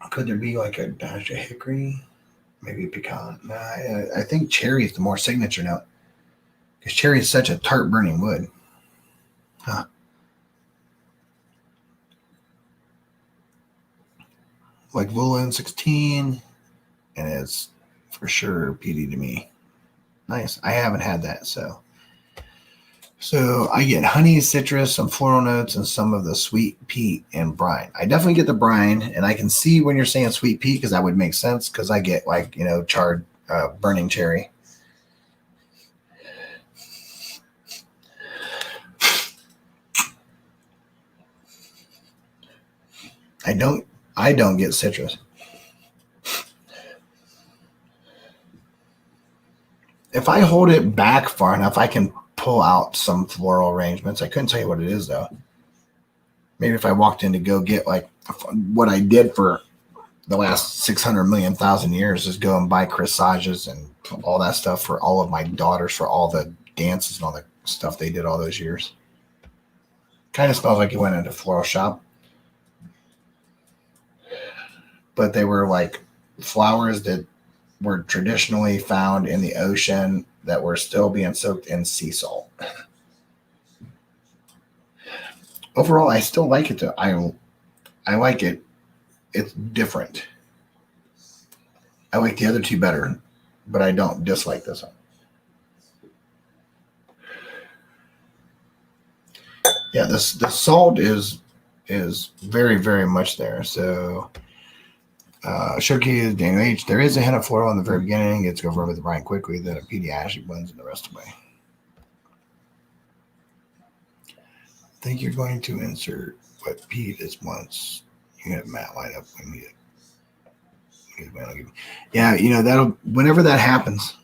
Could there be like a dash of hickory? Maybe pecan? Nah, I think cherry is the more signature note because cherry is such a tart burning wood. Huh. Like Woolen 16, and it's for sure peaty to me. Nice. I haven't had that, so I get honey, citrus, some floral notes, and some of the sweet peat and brine. I definitely get the brine, and I can see when you're saying sweet peat because that would make sense because I get like charred burning cherry. I don't get citrus. If I hold it back far enough, I can pull out some floral arrangements. I couldn't tell you what it is, though. Maybe if I walked in to go get like what I did for the last 600 million thousand years is go and buy corsages and all that stuff for all of my daughters for all the dances and all the stuff they did all those years. Kind of smells like you went into a floral shop. But they were like flowers that were traditionally found in the ocean that were still being soaked in sea salt. Overall, I still like it though. I like it. It's different. I like the other two better, but I don't dislike this one. Yeah, the salt is very, very much there. So Showcase Daniel H. There is a hint of floral in the very beginning. It's over with the brine quickly, then a peaty ashy blends in the rest of the way. I think you're going to insert what peat is once you have Matt line up when you yeah, that'll whenever that happens,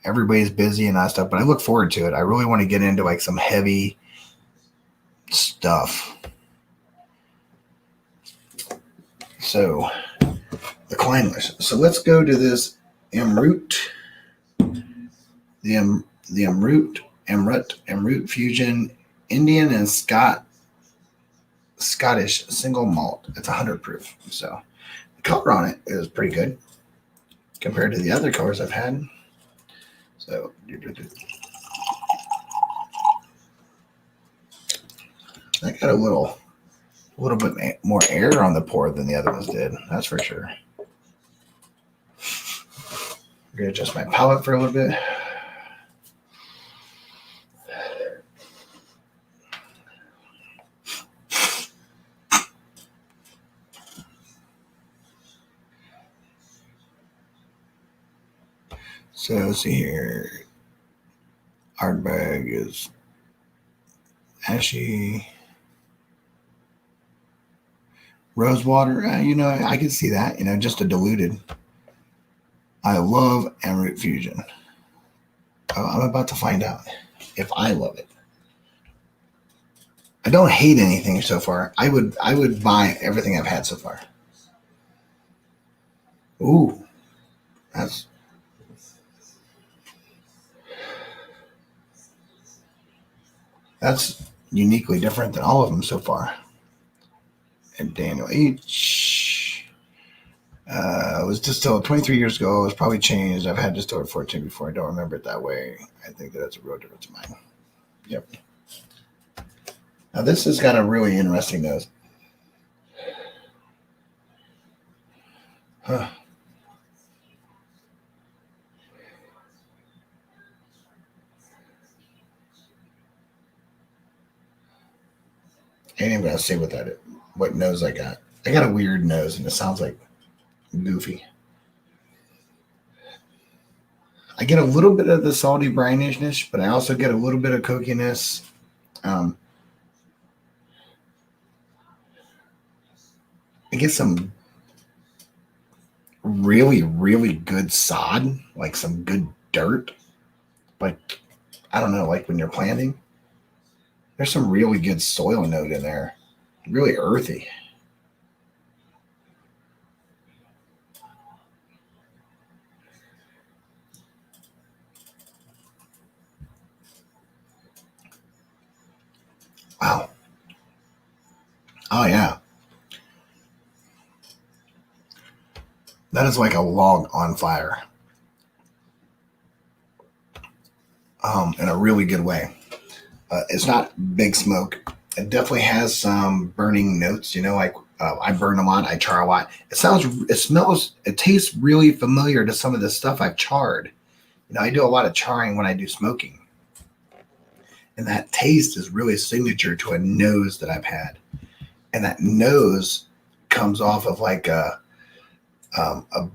everybody's busy and that stuff, but I look forward to it. I really want to get into like some heavy stuff. So the Kleinlisch. So let's go to this Emroot. The Emroot Fusion Indian and Scottish single malt. It's 100 proof. So the color on it is pretty good compared to the other colors I've had. So I got a little bit more air on the pour than the other ones did. That's for sure. I'm going to adjust my palate for a little bit. So let's see here. Ardbeg is ashy. Rosewater, I can see that, just a diluted. I love Emroot Fusion. I'm about to find out if I love it. I don't hate anything so far. I would buy everything I've had so far. Ooh, that's That's uniquely different than all of them so far. And Daniel H. Was distilled 23 years ago. It was probably changed. I've had distilled 14 before. I don't remember it that way. I think that's a real difference in mine. Yep. Now this has got a really interesting nose. Huh. Ain't even gonna say what nose I got. I got a weird nose, and it sounds like goofy. I get a little bit of the salty brinishness, but I also get a little bit of cokiness. I get some really, really good sod, like some good dirt. Like, I don't know, like when you're planting, there's some really good soil note in there. Really earthy. Wow. Oh, yeah. That is like a log on fire. In a really good way. It's not big smoke. It definitely has some burning notes, like I burn a lot, I char a lot. It smells, it tastes really familiar to some of the stuff I've charred. I do a lot of charring when I do smoking. And that taste is really signature to a nose that I've had. And that nose comes off of like a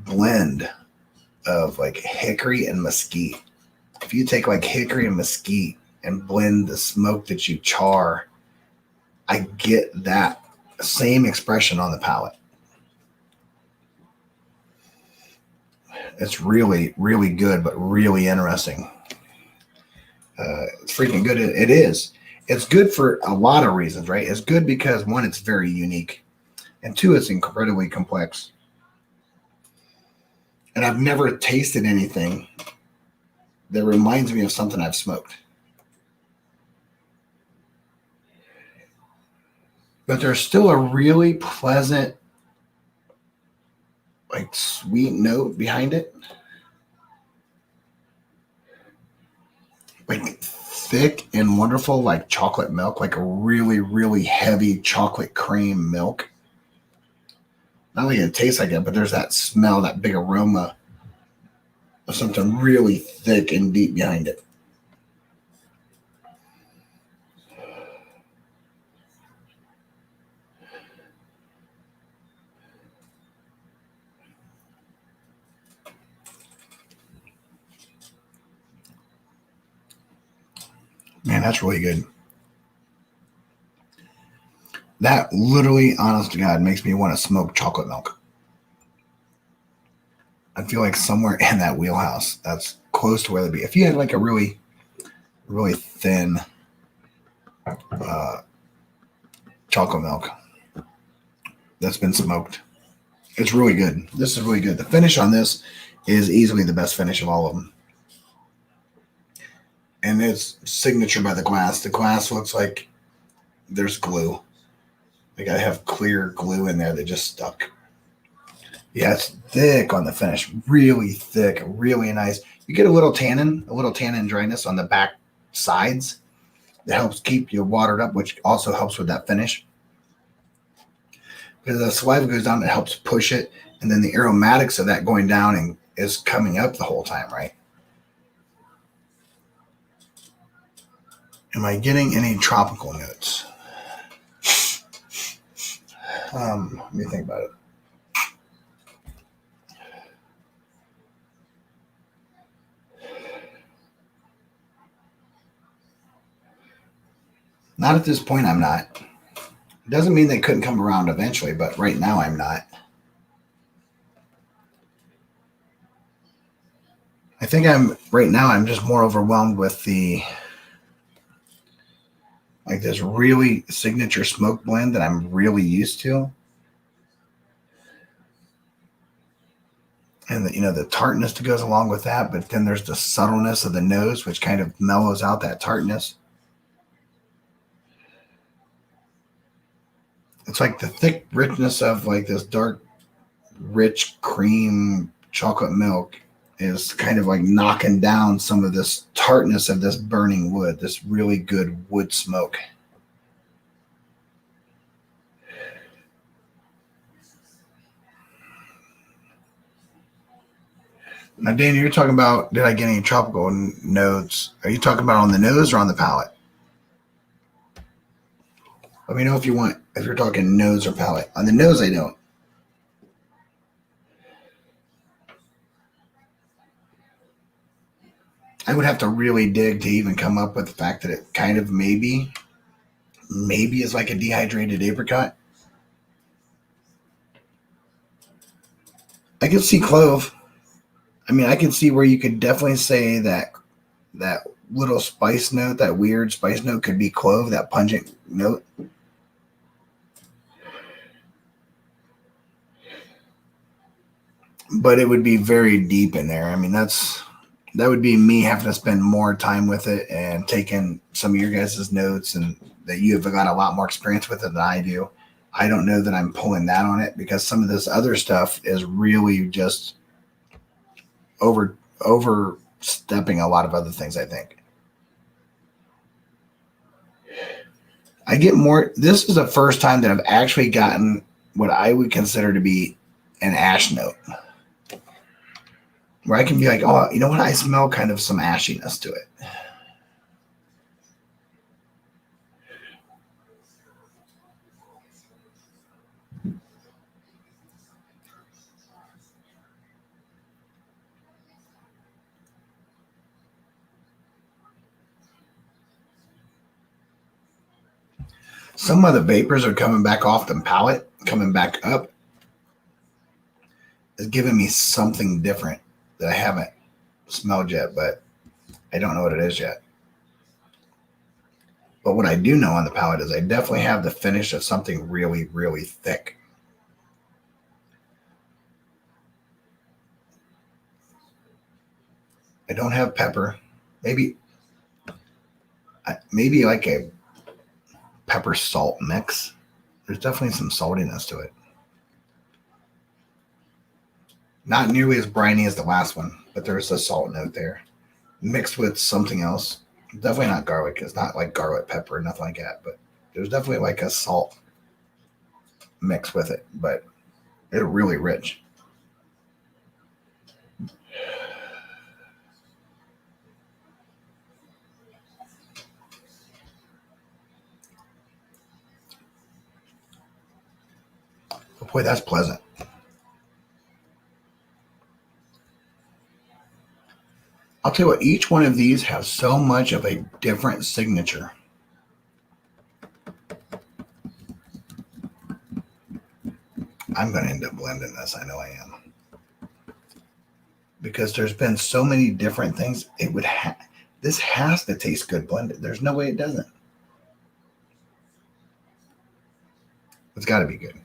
blend of like hickory and mesquite. If you take like hickory and mesquite and blend the smoke that you char, I get that same expression on the palate. It's really, really good, but really interesting. It's freaking good. It is. It's good for a lot of reasons, right? It's good because, one, it's very unique, and two, it's incredibly complex. And I've never tasted anything that reminds me of something I've smoked. But there's still a really pleasant, like sweet note behind it. Like thick and wonderful, like chocolate milk, like a really, really heavy chocolate cream milk. Not only it tastes like it, but there's that smell, that big aroma of something really thick and deep behind it. Man, that's really good. That literally, honest to God, makes me want to smoke chocolate milk. I feel like somewhere in that wheelhouse, that's close to where they'd be. If you had like a really, really thin chocolate milk that's been smoked, it's really good. This is really good. The finish on this is easily the best finish of all of them. And it's signature by the glass. The glass looks like there's glue. Like I have clear glue in there that just stuck. Yeah, it's thick on the finish. Really thick, really nice. You get a little tannin dryness on the back sides that helps keep you watered up, which also helps with that finish. Because the saliva goes down, it helps push it. And then the aromatics of that going down and is coming up the whole time, right? Am I getting any tropical notes? Let me think about it. Not at this point, I'm not. Doesn't mean they couldn't come around eventually, but right now I'm not. I think I'm just more overwhelmed with this really signature smoke blend that I'm really used to. And the tartness that goes along with that, but then there's the subtleness of the nose, which kind of mellows out that tartness. It's like the thick richness of like this dark, rich cream chocolate milk is kind of like knocking down some of this tartness of this burning wood, this really good wood smoke. Now, Danny, you're talking about, did I get any tropical notes? Are you talking about on the nose or on the palate? Let me know if you're talking nose or palate. On the nose, I don't. I would have to really dig to even come up with the fact that it kind of maybe is like a dehydrated apricot. I could see clove. I mean, I could see where you could definitely say that little spice note, that weird spice note could be clove, that pungent note. But it would be very deep in there. I mean, that would be me having to spend more time with it and taking some of your guys' notes, and that you have got a lot more experience with it than I do. I don't know that I'm pulling that on it, because some of this other stuff is really just overstepping a lot of other things, I think. I get more. This is the first time that I've actually gotten what I would consider to be an ash note, where I can be like, oh, you know what? I smell kind of some ashiness to it. Some of the vapors are coming back off the palate, coming back up. It's giving me something different that I haven't smelled yet, but I don't know what it is yet. But what I do know on the palate is I definitely have the finish of something really, really thick. I don't have pepper. Maybe like a pepper salt mix. There's definitely some saltiness to it. Not nearly as briny as the last one, but there's a salt note there, mixed with something else. Definitely not garlic. It's not like garlic pepper, nothing like that. But there's definitely like a salt mix with it. But it's really rich. Oh boy, that's pleasant. I'll tell you what, each one of these has so much of a different signature. I'm going to end up blending this. I know I am. Because there's been so many different things. This has to taste good blended. There's no way it doesn't. It's got to be good.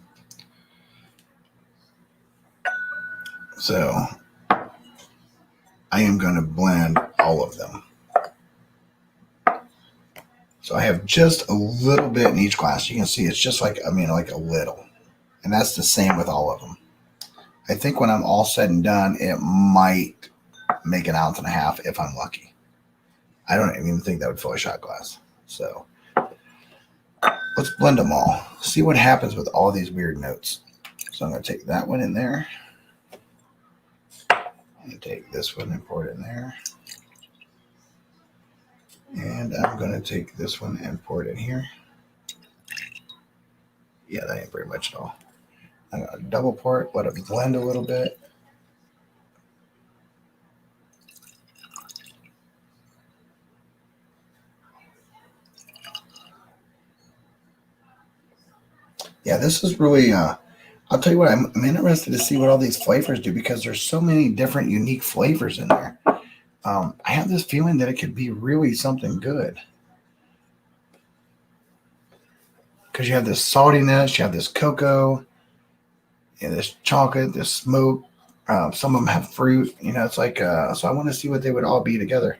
So I am going to blend all of them. So I have just a little bit in each glass. You can see it's just like a little. And that's the same with all of them. I think when I'm all said and done, it might make 1.5 ounces if I'm lucky. I don't even think that would fill a shot glass. So let's blend them all. See what happens with all these weird notes. So I'm going to take that one in there. And take this one and pour it in there. And I'm going to take this one and pour it in here. Yeah, that ain't very much at all. I'm going to double pour it, let it blend a little bit. Yeah, this is really, I'll tell you what, I'm interested to see what all these flavors do, because there's so many different unique flavors in there. I have this feeling that it could be really something good. Because you have this saltiness, you have this cocoa, and this chocolate, this smoke. Some of them have fruit. It's like, so I want to see what they would all be together.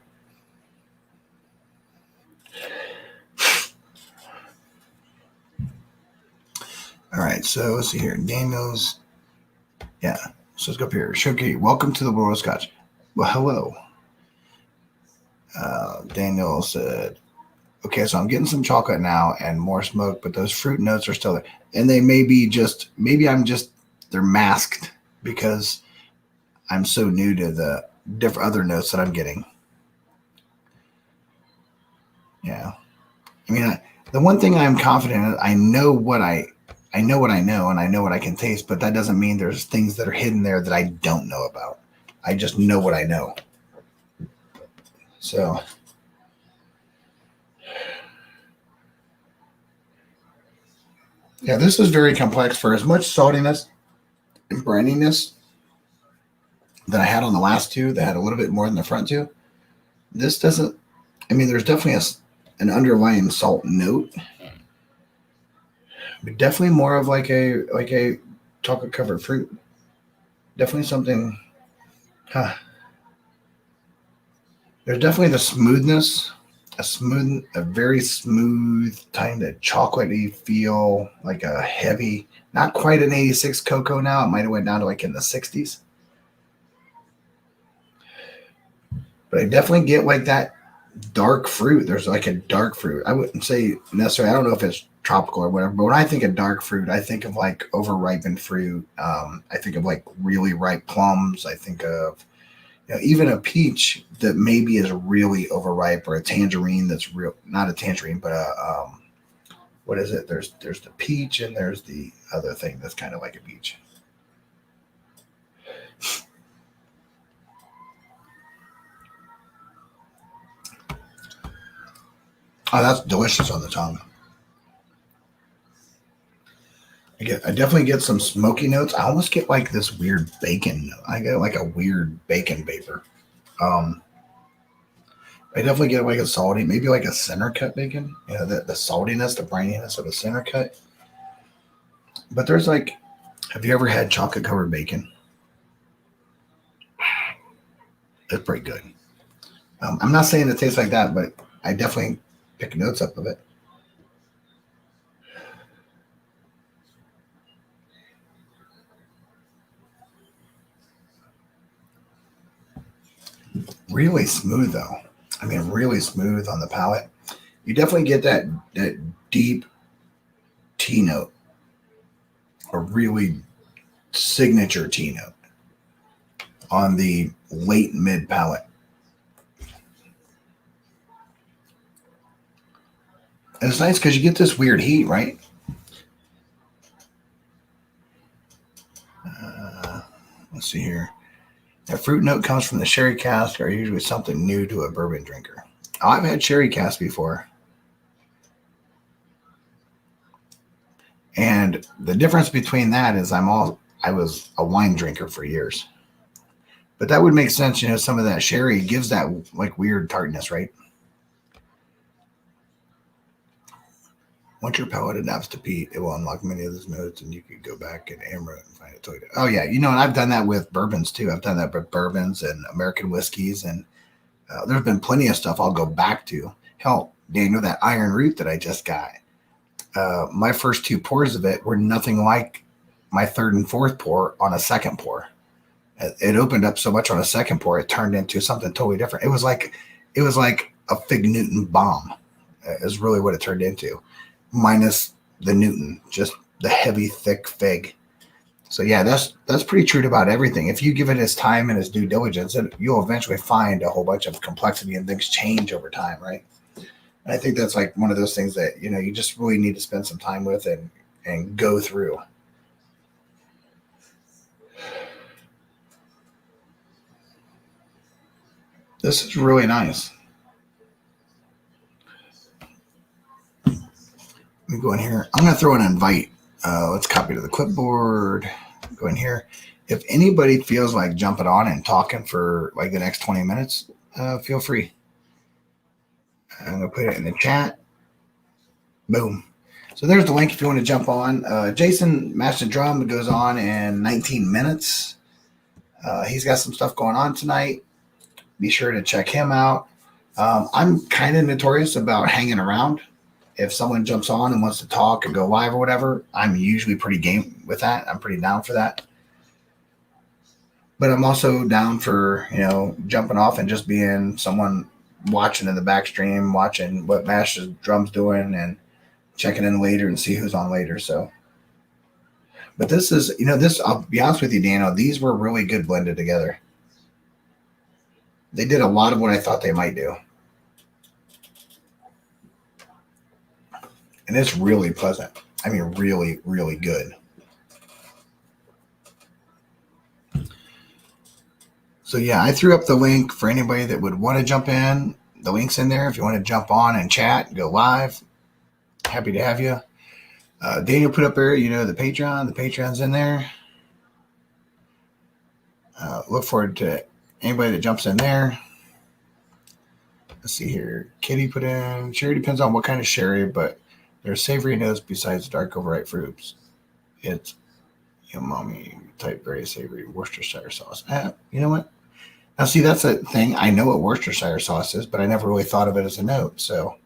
right, so let's see here. Daniel's, yeah. So let's go up here. Showcase. Welcome to the world of Scotch. Well, hello. Daniel said, okay, so I'm getting some chocolate now and more smoke, but those fruit notes are still there. And they may be just, they're masked because I'm so new to the different other notes that I'm getting. Yeah. I mean, the one thing I'm confident in, I know what I know, and I know what I can taste, but that doesn't mean there's things that are hidden there that I don't know about. I just know what I know. So, yeah, this is very complex for as much saltiness and brininess that I had on the last two that had a little bit more than the front two. This doesn't, I mean, there's definitely an underlying salt note, but definitely more of like a chocolate covered fruit. Definitely something, there's definitely the smoothness, a very smooth kind of chocolatey feel, like a heavy, not quite an 86 cocoa now. It might have went down to like in the 60s. But I definitely get like that dark fruit. There's like a dark fruit. I wouldn't say necessarily, I don't know if it's tropical or whatever, but when I think of dark fruit, I think of like overripened fruit. I think of like really ripe plums. I think of, even a peach that maybe is really overripe, or a tangerine that's real, not a tangerine, but what is it? There's the peach and there's the other thing that's kind of like a peach. Oh, that's delicious on the tongue. I definitely get some smoky notes. I almost get like this weird bacon. I get like a weird bacon vapor. I definitely get like a salty, maybe like a center cut bacon. The saltiness, the brininess of a center cut. But there's like, have you ever had chocolate covered bacon? It's pretty good. I'm not saying it tastes like that, but I definitely pick notes up of it. Really smooth though. I mean, really smooth on the palate. You definitely get that deep tea note, a really signature tea note on the late mid palate. And it's nice because you get this weird heat, right? Let's see here. The fruit note comes from the sherry cask, are usually something new to a bourbon drinker. Oh, I've had sherry cask before. And the difference between that is I was a wine drinker for years. But that would make sense, some of that sherry gives that like weird tartness, right? Once your palate adapts to peat, it will unlock many of those notes, and you could go back and hammer it and find it totally. Oh yeah, and I've done that with bourbons too. I've done that with bourbons and American whiskeys, and there's been plenty of stuff I'll go back to. Hell, Daniel, that iron root that I just got. My first two pours of it were nothing like my third and fourth pour on a second pour. It opened up so much on a second pour, it turned into something totally different. It was like a Fig Newton bomb. Is really what it turned into, minus the Newton, just the heavy, thick fig. So yeah, that's pretty true to about everything. If you give it its time and its due diligence, you'll eventually find a whole bunch of complexity, and things change over time, right? And I think that's like one of those things that you just really need to spend some time with and go through. This is really nice. Let me go in here. I'm going to throw an invite. Let's copy to the clipboard. Go in here. If anybody feels like jumping on and talking for like the next 20 minutes, feel free. I'm going to put it in the chat. Boom. So there's the link if you want to jump on. Jason Master Drum goes on in 19 minutes. He's got some stuff going on tonight. Be sure to check him out. I'm kind of notorious about hanging around if someone jumps on and wants to talk and go live or whatever, I'm usually pretty game with that. I'm pretty down for that. But I'm also down for, jumping off and just being someone watching in the back stream, watching what Mash's drum's doing and checking in later and see who's on later. So, but this is, I'll be honest with you, Daniel, these were really good blended together. They did a lot of what I thought they might do. And it's really pleasant. I mean, really, really good. So yeah, I threw up the link for anybody that would want to jump in. The link's in there. If you want to jump on and chat, go live. Happy to have you. Daniel put up there, the Patreon. The Patreon's in there. Look forward to anybody that jumps in there. Let's see here. Kitty put in, sherry depends on what kind of sherry, but there's savory notes besides dark overripe fruits. It's umami type, very savory Worcestershire sauce. You know what? Now, see, that's a thing. I know what Worcestershire sauce is, but I never really thought of it as a note. So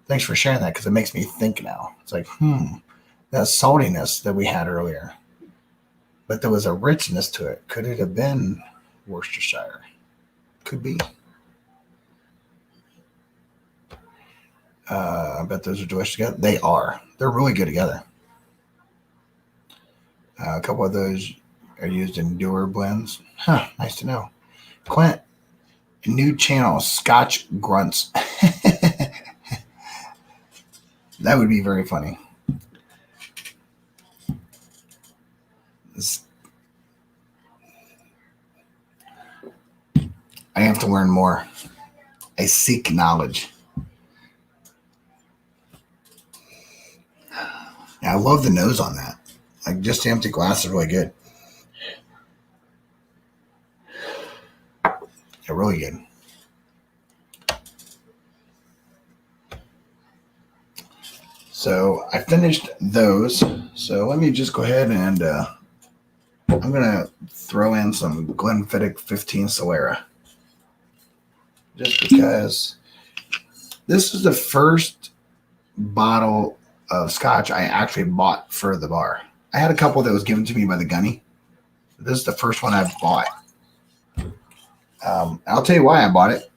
thanks for sharing that because it makes me think now. It's like, that saltiness that we had earlier. But there was a richness to it. Could it have been Worcestershire? Could be. I bet those are delicious together. They are. They're really good together. A couple of those are used in newer blends. Nice to know. Clint, new channel, Scotch Grunts. That would be very funny. I have to learn more. I seek knowledge. I love the nose on that. Like, just the empty glass is really good. Yeah, really good. So I finished those. So let me just go ahead and I'm going to throw in some Glenfiddich 15 Solera. Just because this is the first bottle of Scotch I actually bought for the bar. I had a couple that was given to me by the Gunny. This is the first one I've bought. I'll tell you why I bought it.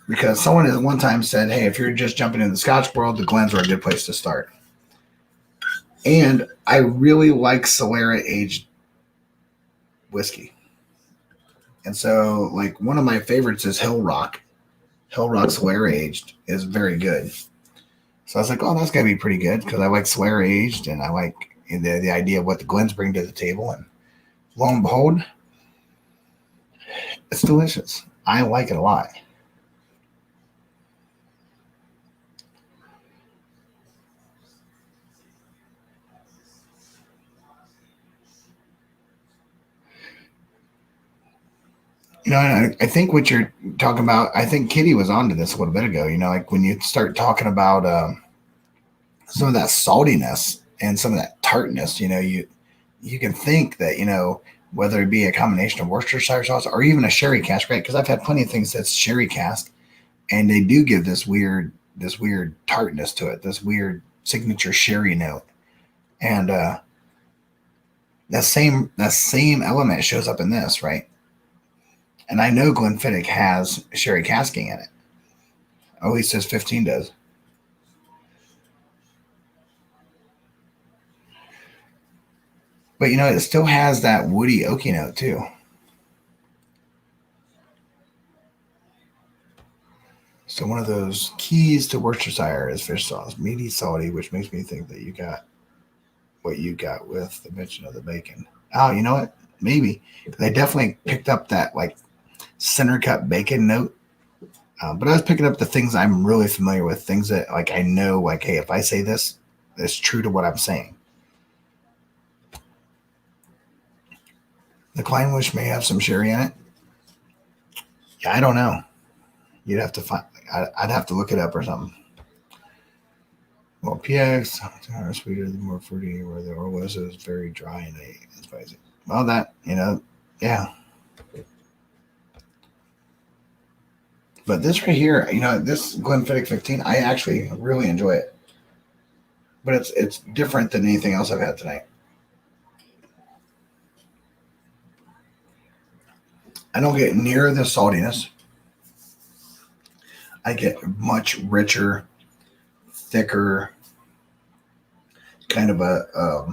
Because someone at one time said, hey, if you're just jumping in the Scotch world, the Glens are a good place to start. And I really like Solera aged whiskey. And so, like, one of my favorites is Hill Rock. Hill Rock Solera aged is very good. So I was like, oh, that's going to be pretty good because I like Solera aged and I like the idea of what the Glens bring to the table. And lo and behold, it's delicious. I like it a lot. I think what you're talking about, I think Kitty was onto this a little bit ago, like when you start talking about some of that saltiness and some of that tartness, you can think that, whether it be a combination of Worcestershire sauce or even a sherry cask, right? Because I've had plenty of things that's sherry cask and they do give this weird tartness to it, this weird signature sherry note. And that same element shows up in this, right? And I know Glenfiddich has sherry casking in it. At least this 15 does. But, it still has that woody oaky note, too. So one of those keys to Worcestershire is fish sauce. Meaty, salty, which makes me think that you got what you got with the mention of the bacon. Oh, you know what? Maybe. They definitely picked up that, like, center cut bacon note. But I was picking up the things I'm really familiar with, things that, like, I know, like, hey, if I say this, it's true to what I'm saying. The Kleinlisch may have some sherry in it. Yeah, I don't know. You'd have to find. I'd have to look it up or something. Well, PX are sweeter, the more fruity, where the Orlosa is very dry and spicy. Well, that yeah. But this right here, this Glenfiddich 15, I actually really enjoy it. but it's different than anything else I've had tonight. I don't get near the saltiness. I get much richer, thicker, kind of a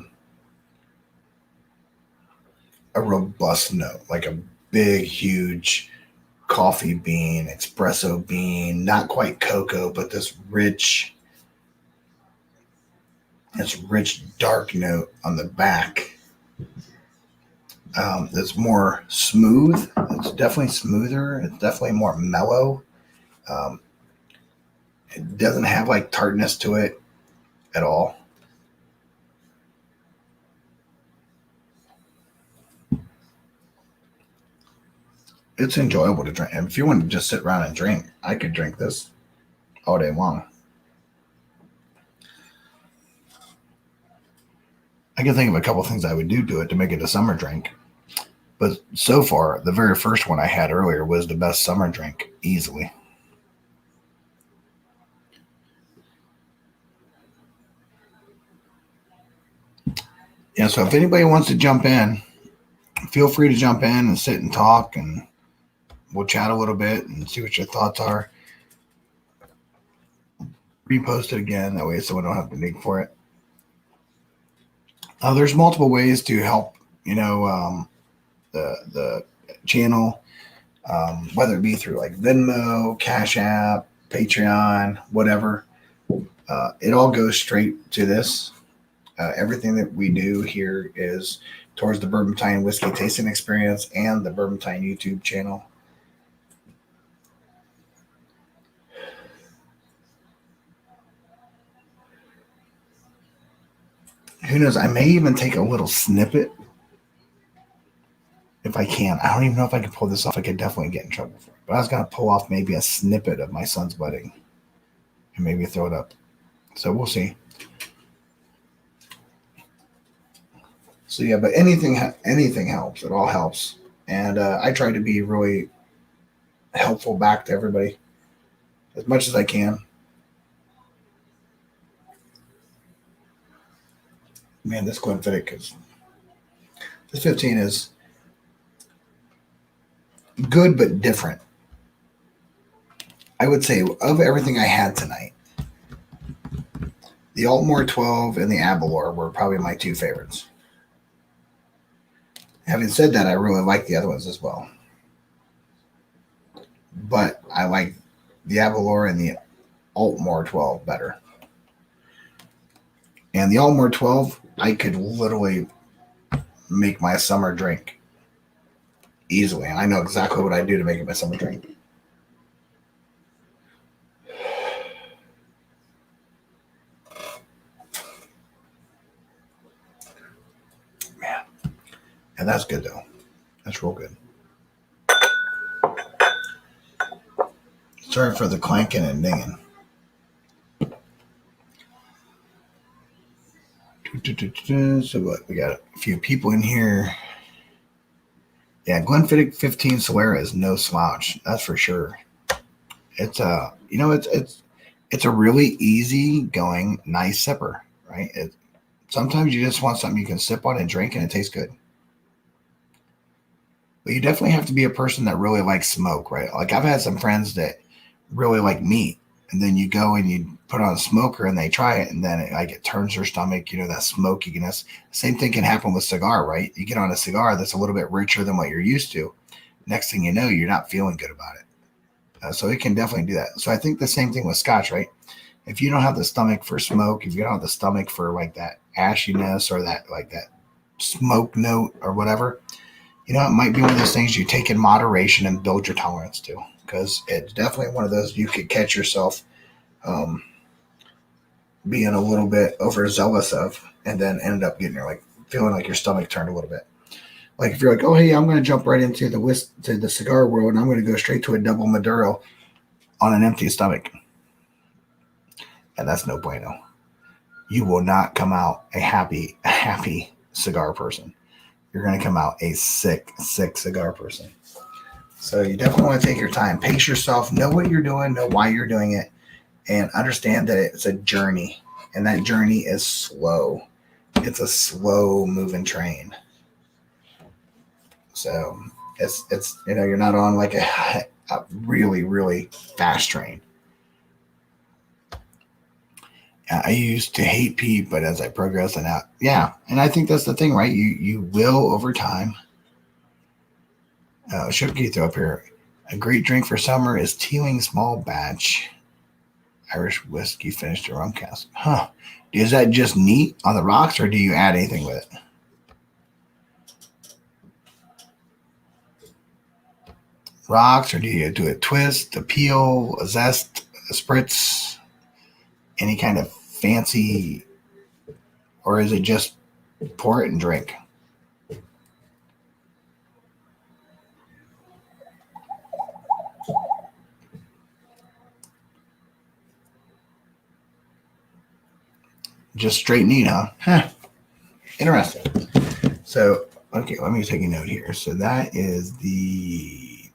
robust note, like a big, huge coffee bean, espresso bean, not quite cocoa, but this rich dark note on the back. It's more smooth. It's definitely smoother. It's definitely more mellow. It doesn't have like tartness to it at all. It's enjoyable to drink. And if you want to just sit around and drink, I could drink this all day long. I can think of a couple things I would do to it to make it a summer drink. But so far, the very first one I had earlier was the best summer drink, easily. Yeah, so if anybody wants to jump in, feel free to jump in and sit and talk, and we'll chat a little bit and see what your thoughts are. Repost it again, that way someone don't have to dig for it. There's multiple ways to help, the channel, whether it be through like Venmo, Cash App, Patreon, whatever. It all goes straight to this. Everything that we do here is towards the Bourbon Whiskey Tasting Experience and the Bourbon YouTube channel. Who knows? I may even take a little snippet if I can. I don't even know if I can pull this off. I could definitely get in trouble for it. But I was going to pull off maybe a snippet of my son's wedding and maybe throw it up. So we'll see. So yeah, but anything helps. It all helps. And I try to be really helpful back to everybody as much as I can. Man, this Glenfiddich this 15 is good but different. I would say of everything I had tonight, the Altmore 12 and the Aberlour were probably my two favorites. Having said that, I really like the other ones as well. But I like the Aberlour and the Altmore 12 better. And the Altmore 12, I could literally make my summer drink easily. And I know exactly what I do to make it my summer drink. Man. And that's good, though. That's real good. Sorry for the clanking and dinging. So what? We got a few people in here. Yeah, Glenfiddich 15 Solera is no slouch. That's for sure. It's it's a really easy going, nice sipper, right? Sometimes you just want something you can sip on and drink, and it tastes good. But you definitely have to be a person that really likes smoke, right? Like I've had some friends that really like meat, and then you go and you put on a smoker and they try it, and then it turns their stomach, that smokiness. Same thing can happen with cigar, right? You get on a cigar that's a little bit richer than what you're used to. Next thing you know, you're not feeling good about it. So it can definitely do that. So I think the same thing with Scotch, right? If you don't have the stomach for smoke, if you don't have the stomach for like that ashiness or that smoke note or whatever, it might be one of those things you take in moderation and build your tolerance to, because it's definitely one of those you could catch yourself being a little bit overzealous of, and then end up getting feeling like your stomach turned a little bit. Like if you're like, oh hey, I'm going to jump right into the cigar world, and I'm going to go straight to a double Maduro on an empty stomach, and that's no bueno. You will not come out a happy cigar person. You're going to come out a sick cigar person. So you definitely want to take your time, pace yourself, know what you're doing, know why you're doing it, and understand that it's a journey. And that journey is slow. It's a slow moving train. So it's you're not on like a really, really fast train. I used to hate peat, but as I progress and out, yeah. And I think that's the thing, right? You will over time. Sugar throw up here. A great drink for summer is Teeling Small Batch Irish whiskey finished to rum cask. Huh. Is that just neat on the rocks, or do you add anything with it? Rocks, or do you do a twist, a peel, a zest, a spritz, any kind of fancy, or is it just pour it and drink? Just straight neat, huh? Huh. Interesting. So, okay, let me take a note here. So that is the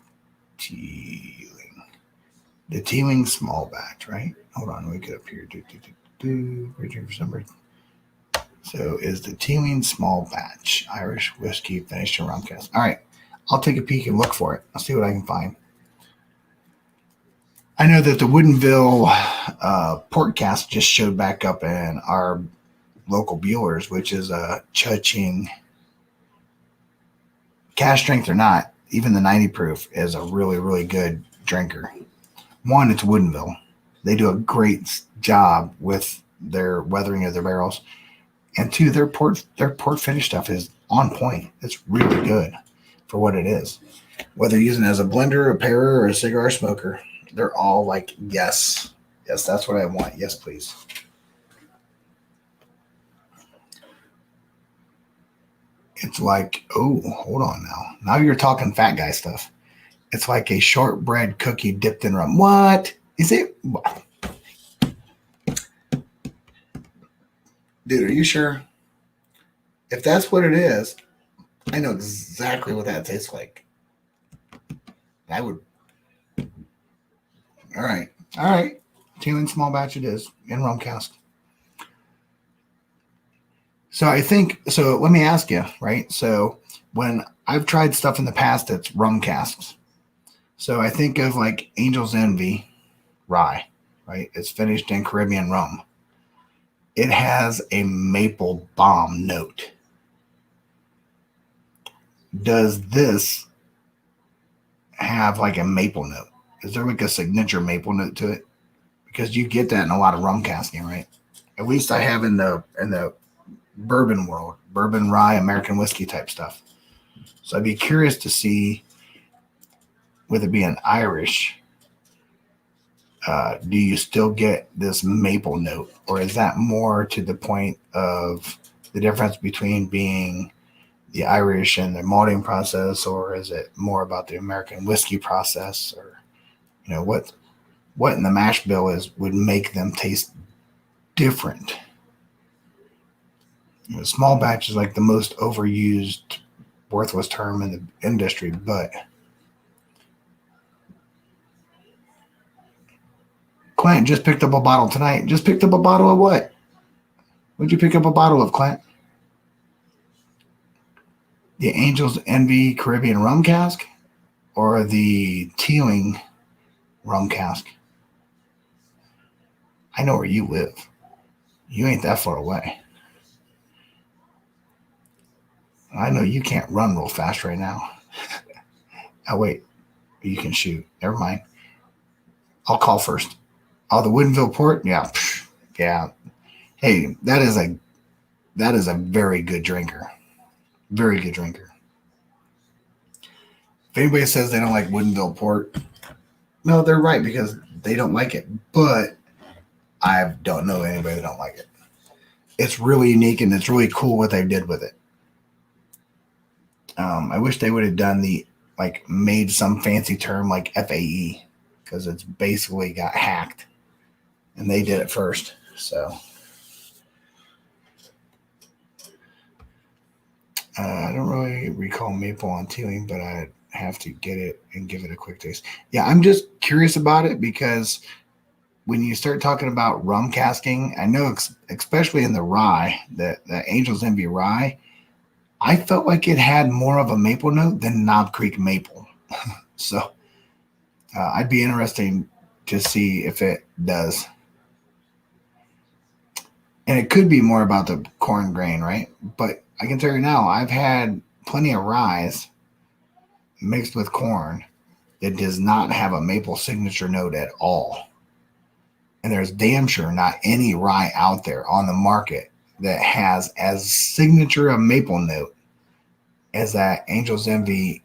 Teeling small batch, right? Hold on, let me get up here. For summer. So is the Teeling small batch Irish whiskey finished in rum cask. All right, I'll take a peek and look for it. I'll see what I can find. I know that the Woodenville port cask just showed back up in our local Bueller's, which is a Cha-Ching. Cask strength or not, even the 90 proof is a really, really good drinker. One, it's Woodenville. They do a great job with their weathering of their barrels. And two, their port finish stuff is on point. It's really good for what it is. Whether you're using it as a blender, a pairer, or a cigar smoker, they're all like, yes, that's what I want. Yes, please. It's like, oh, hold on now. Now you're talking fat guy stuff. It's like a shortbread cookie dipped in rum. What? Is it? Dude, are you sure? If that's what it is, I know exactly what that tastes like. I would. All right. Teeling small batch it is in rum cask. So I think, so let me ask you, right? So when I've tried stuff in the past that's rum casks. So I think of like Angel's Envy rye, right? It's finished in Caribbean rum. It has a maple bomb note. Does this have like a maple note? Is there like a signature maple note to it? Because you get that in a lot of rum casking, right? At least I have in the bourbon world, bourbon, rye, American whiskey type stuff. So I'd be curious to see, with it being Irish, do you still get this maple note, or is that more to the point of the difference between being the Irish and their malting process, or is it more about the American whiskey process, or what in the mash bill would make them taste different? Small batch is like the most overused, worthless term in the industry, but Clint just picked up a bottle tonight. Just picked up a bottle of what? What'd you pick up a bottle of, Clint? The Angel's Envy Caribbean rum cask or the Teeling rum cask? I know where you live. You ain't that far away. I know you can't run real fast right now. Oh, wait. You can shoot. Never mind. I'll call first. Oh, the Woodenville Port? Yeah. Yeah. Hey, that is a very good drinker. Very good drinker. If anybody says they don't like Woodenville Port, no, they're right, because they don't like it. But I don't know anybody that don't like it. It's really unique and it's really cool what they did with it. I wish they would have done made some fancy term like FAE, because it's basically got hacked, and they did it first. So I don't really recall maple on Teeling, but I have to get it and give it a quick taste. Yeah, I'm just curious about it because when you start talking about rum casking, I know especially in the rye, the Angel's Envy rye, I felt like it had more of a maple note than Knob Creek maple. So I'd be interesting to see if it does. And it could be more about the corn grain, right? But I can tell you now, I've had plenty of rye mixed with corn that does not have a maple signature note at all. And there's damn sure not any rye out there on the market that has as signature a maple note as that Angel's Envy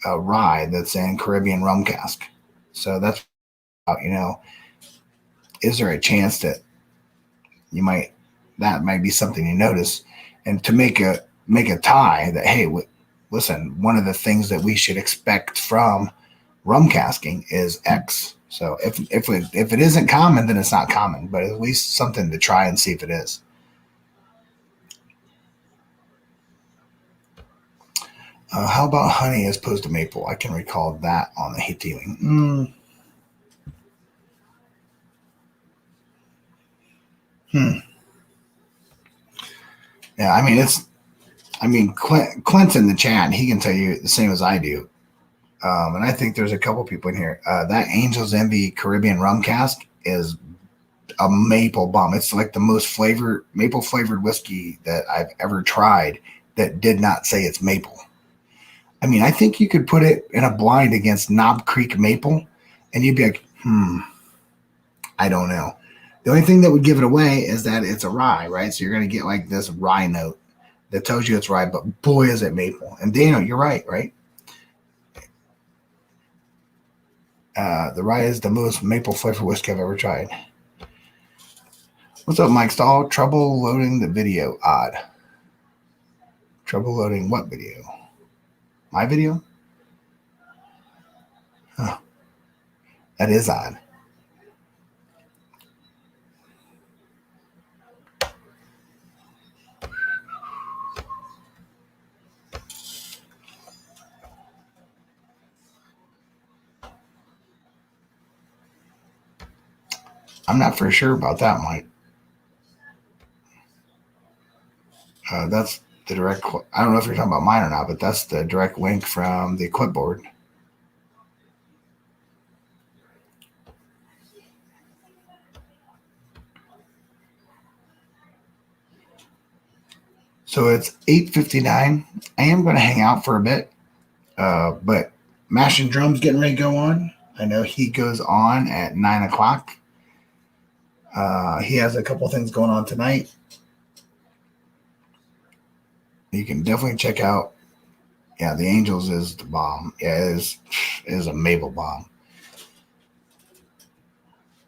rye that's in Caribbean rum cask. So that's, is there a chance that that might be something you notice? And to make a tie that, hey, listen, one of the things that we should expect from rum casking is X. So if it isn't common, then it's not common, but at least something to try and see if it is. How about honey as opposed to maple? I can recall that on the heating. Yeah, Clint's in the chat. He can tell you the same as I do. And I think there's a couple people in here. That Angel's Envy Caribbean rum cask is a maple bomb. It's like the most maple flavored whiskey that I've ever tried that did not say it's maple. I think you could put it in a blind against Knob Creek maple and you'd be like, I don't know. The only thing that would give it away is that it's a rye, right? So you're going to get like this rye note that tells you it's rye, but boy, is it maple. And Daniel, you're right? The rye is the most maple flavored whiskey I've ever tried. What's up, Mike Stahl? Trouble loading the video. Odd. Trouble loading what video? My video? Huh. That is odd. I'm not for sure about that, Mike. That's the direct. I don't know if you're talking about mine or not, but that's the direct link from the clipboard. So it's 8:59. I am going to hang out for a bit, but Mashing Drums getting ready to go on. I know he goes on at 9 o'clock. He has a couple things going on tonight. You can definitely check out. Yeah, the Angels is the bomb. Yeah, it is a maple bomb.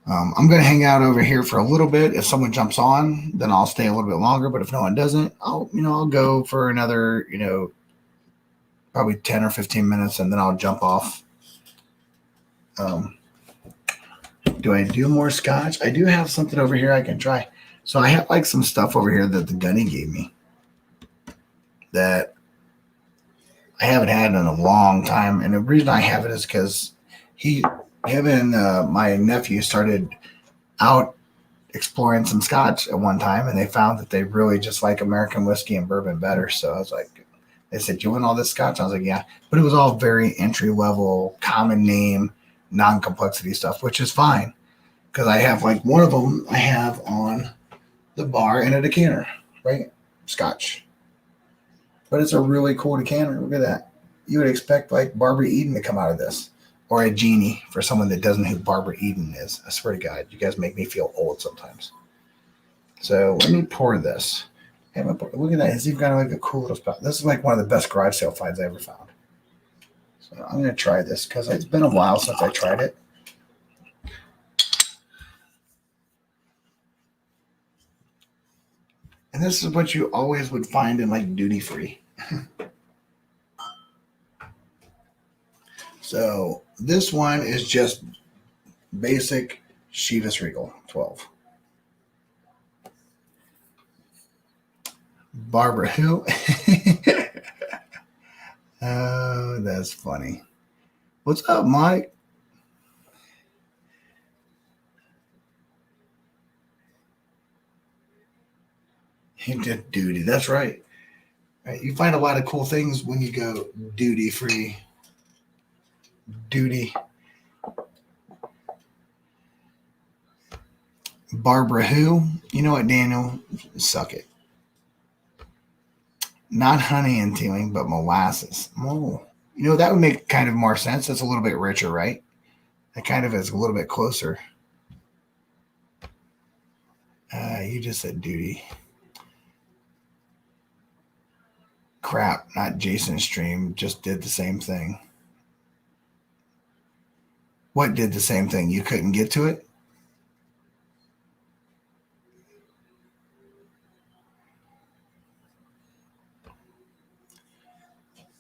I'm going to hang out over here for a little bit. If someone jumps on, then I'll stay a little bit longer. But if no one doesn't, I'll go for another, probably 10 or 15 minutes, and then I'll jump off. Do I do more Scotch? I do have something over here I can try. So I have like some stuff over here that the Gunny gave me that I haven't had in a long time. And the reason I have it is because him and my nephew started out exploring some Scotch at one time, and they found that they really just like American whiskey and bourbon better. So I was like, they said, "You want all this Scotch?" I was like, "Yeah," but it was all very entry level, common name, non-complexity stuff, which is fine because I have like one of them I have on the bar in a decanter, right? Scotch, but it's a really cool decanter. Look at that. You would expect like Barbara Eden to come out of this, or a genie for someone that doesn't know who Barbara Eden is. I swear to God, you guys make me feel old sometimes. So let me pour this. Look at that. It's even got like a cool little spot. This is like one of the best garage sale finds I ever found. So I'm going to try this because it's been a while since I tried it. And this is what you always would find in like duty free. So this one is just basic Chivas Regal 12. Barbara who? Oh, that's funny. What's up, Mike? He did duty. That's right. Right. You find a lot of cool things when you go duty free. Duty. Barbara who? You know what, Daniel? Suck it. Not honey and tealing, but molasses. Oh. You know, that would make kind of more sense. It's a little bit richer, right? It kind of is a little bit closer. You just said duty. Crap, not Jason's stream. Just did the same thing. What did the same thing? You couldn't get to it?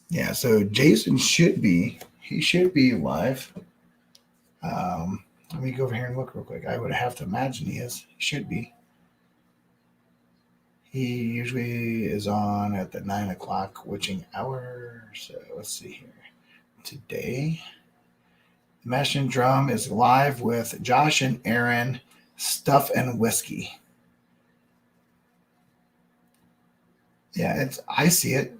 Yeah, so Jason should be live. Let me go over here and look real quick. I would have to imagine he is. He should be. He usually is on at the 9 o'clock witching hour. So let's see here. Today, the Mash and Drum is live with Josh and Aaron, Stuff and Whiskey. Yeah, I see it.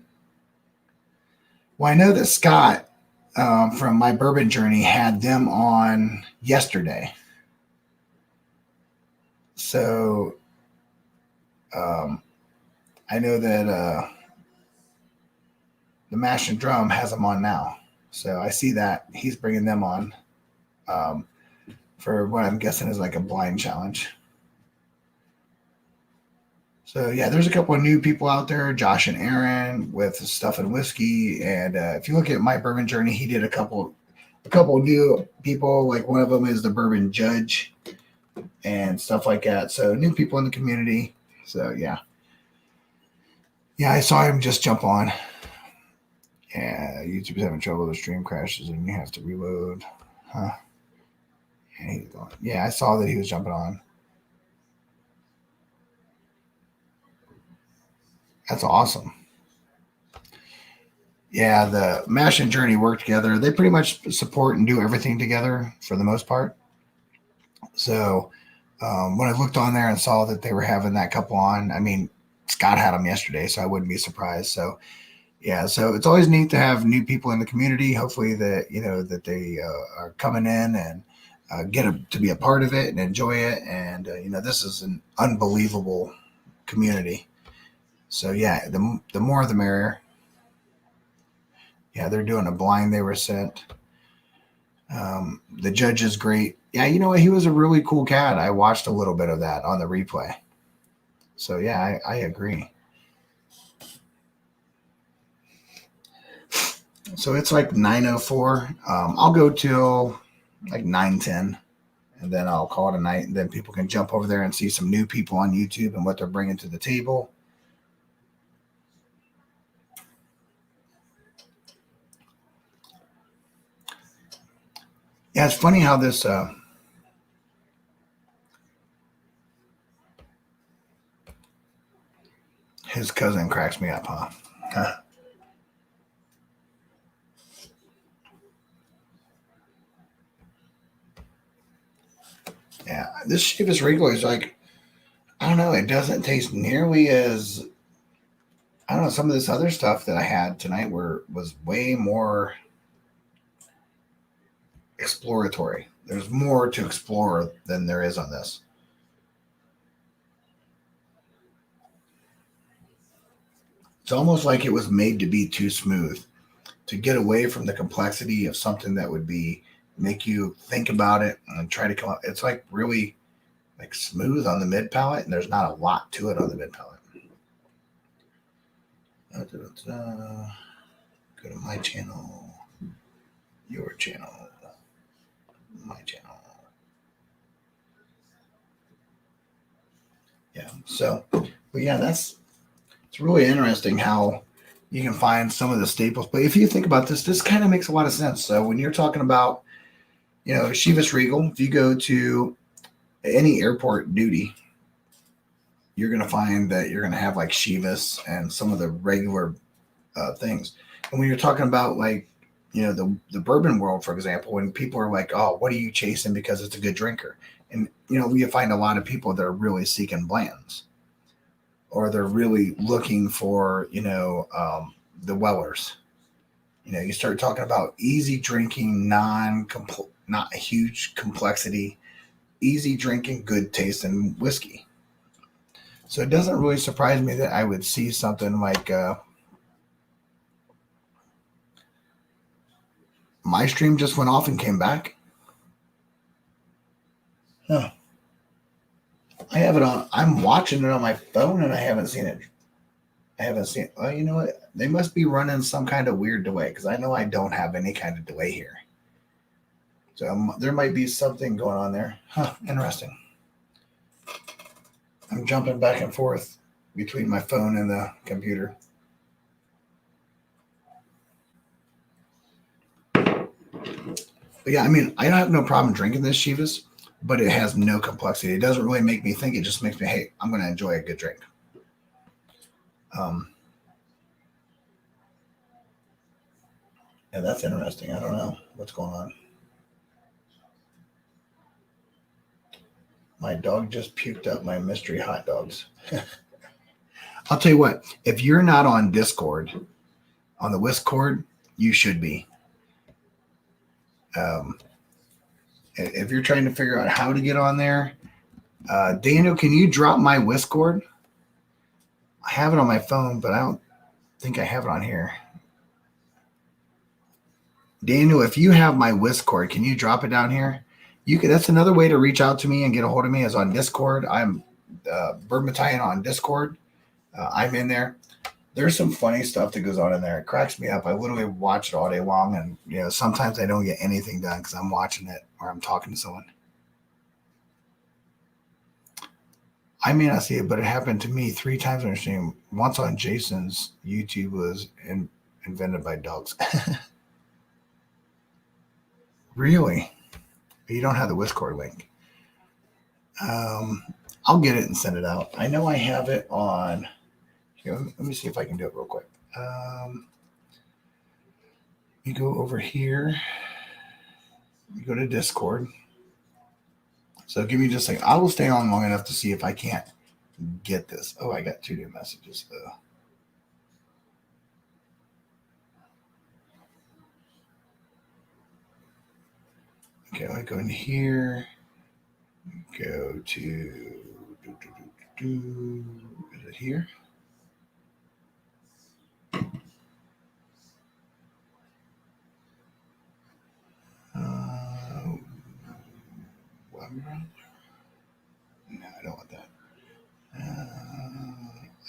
Well, I know that Scott from My Bourbon Journey had them on yesterday. So I know that the Mash and Drum has them on now. So I see that he's bringing them on for what I'm guessing is like a blind challenge. So yeah, there's a couple of new people out there, Josh and Aaron with Stuff and Whiskey. And if you look at My Bourbon Journey, he did a couple new people. Like one of them is the Bourbon Judge and stuff like that. So new people in the community. So yeah. Yeah, I saw him just jump on. Yeah, YouTube's having trouble. The stream crashes and you have to reload. Huh? Yeah, I saw that he was jumping on. That's awesome. Yeah, the Mash and Journey work together. They pretty much support and do everything together for the most part. So when I looked on there and saw that they were having that couple on, I mean, Scott had them yesterday, so I wouldn't be surprised. So yeah, so it's always neat to have new people in the community. Hopefully that, you know, that they are coming in and to be a part of it and enjoy it. And, you know, this is an unbelievable community. So yeah, the more the merrier. Yeah, they're doing a blind they were sent. The judge is great. Yeah, you know what? He was a really cool cat. I watched a little bit of that on the replay. So yeah, I agree. So it's like 9:04. I'll go till like 9:10, and then I'll call it a night. And then people can jump over there and see some new people on YouTube and what they're bringing to the table. Yeah, it's funny how this his cousin cracks me up, huh? Yeah, this Chivas Regal is like, I don't know, it doesn't taste nearly as, I don't know, some of this other stuff that I had tonight was way more exploratory. There's more to explore than there is on this. It's almost like it was made to be too smooth, to get away from the complexity of something that would be make you think about it and try to come up. It's like really like smooth on the mid palate, and there's not a lot to it on the mid palate. Go to my channel, your channel, my channel. Yeah. So, but yeah, it's really interesting how you can find some of the staples. But if you think about this kind of makes a lot of sense. So when you're talking about, you know, Chivas Regal, if you go to any airport duty, you're going to find that you're going to have like Chivas and some of the regular things. And when you're talking about like, you know, the bourbon world, for example, when people are like, oh, what are you chasing because it's a good drinker? And, you know, you find a lot of people that are really seeking blends or they're really looking for, the Wellers. You start talking about easy drinking, not a huge complexity, easy drinking, good tasting whiskey. So it doesn't really surprise me that I would see something like my stream just went off and came back. Huh. I have it on. I'm watching it on my phone and I haven't seen it. Well, you know what? They must be running some kind of weird delay because I know I don't have any kind of delay here. So there might be something going on there. Huh, interesting. I'm jumping back and forth between my phone and the computer. But yeah, I mean, I don't have no problem drinking this Chivas, but it has no complexity. It doesn't really make me think. It just makes me, hey, I'm going to enjoy a good drink. Yeah, that's interesting. I don't know what's going on. My dog just puked up my mystery hot dogs. I'll tell you what, if you're not on Discord, on the Discord, you should be. If you're trying to figure out how to get on there, Daniel, can you drop my Discord? I have it on my phone, but I don't think I have it on here. Daniel, if you have my Discord, can you drop it down here? That's another way to reach out to me and get a hold of me is on Discord. I'm Bourbon Battalion on Discord. I'm in there. There's some funny stuff that goes on in there. It cracks me up. I literally watch it all day long, and sometimes I don't get anything done because I'm watching it or I'm talking to someone. I may not see it, but it happened to me 3 times on stream. Once on Jason's YouTube was invented by dogs. Really? You don't have the Discord link. I'll get it and send it out. I know I have it on. Here, let me see if I can do it real quick. You go over here. You go to Discord. So give me just a second. I will stay on long enough to see if I can't get this. Oh, I got 2 new messages. Okay, I go in here. Go to. Is it here? No, I don't want that.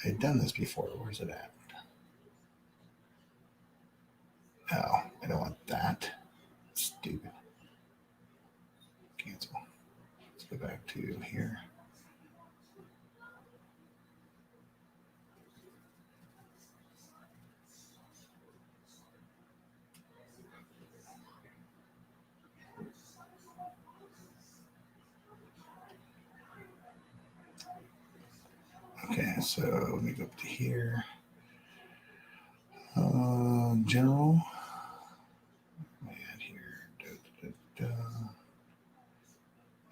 I've done this before. Where's it at? Oh, I don't want that. Stupid. Cancel. Let's go back to here. Okay, so let me go up to here. General. Here.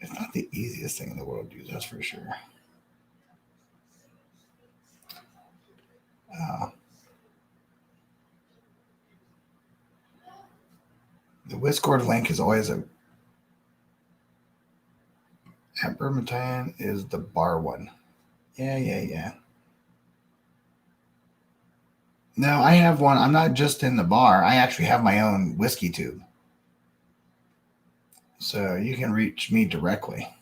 It's not the easiest thing in the world to use, that's for sure. The Discord link is always at Bourbon Battalion is the bar one. Yeah. No, I have one. I'm not just in the bar. I actually have my own whiskey tube. So you can reach me directly.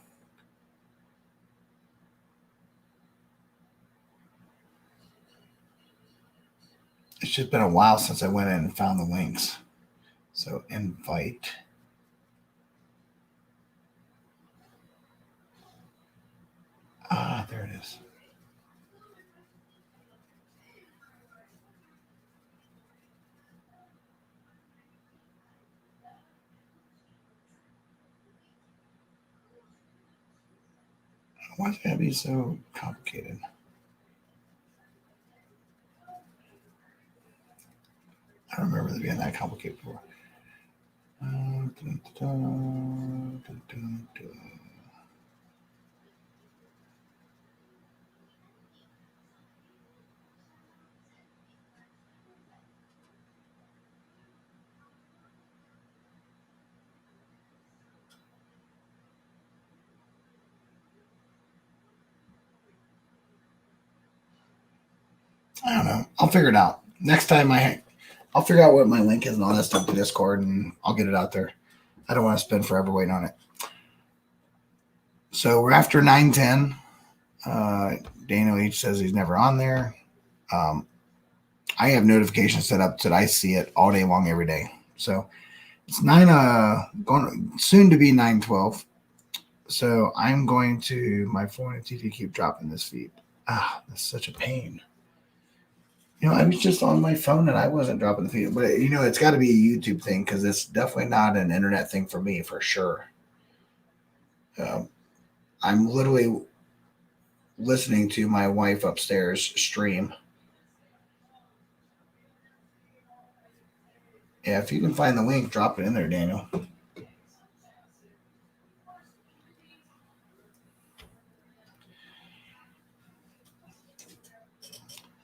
It's just been a while since I went in and found the links. So invite. There it is. Why does it have to be so complicated? I don't remember it being that complicated before. I don't know. I'll figure it out. Next time I'll figure out what my link is and all that stuff to Discord, and I'll get it out there. I don't want to spend forever waiting on it. So we're after 9:10. Daniel H says he's never on there. I have notifications set up that I see it all day long every day. So it's going soon to be 9:12. So I'm going to my phone and TV keep dropping this feed. That's such a pain. I was just on my phone and I wasn't dropping the feed. But it's got to be a YouTube thing because it's definitely not an internet thing for me for sure. I'm literally listening to my wife upstairs stream. Yeah, if you can find the link, drop it in there, Daniel.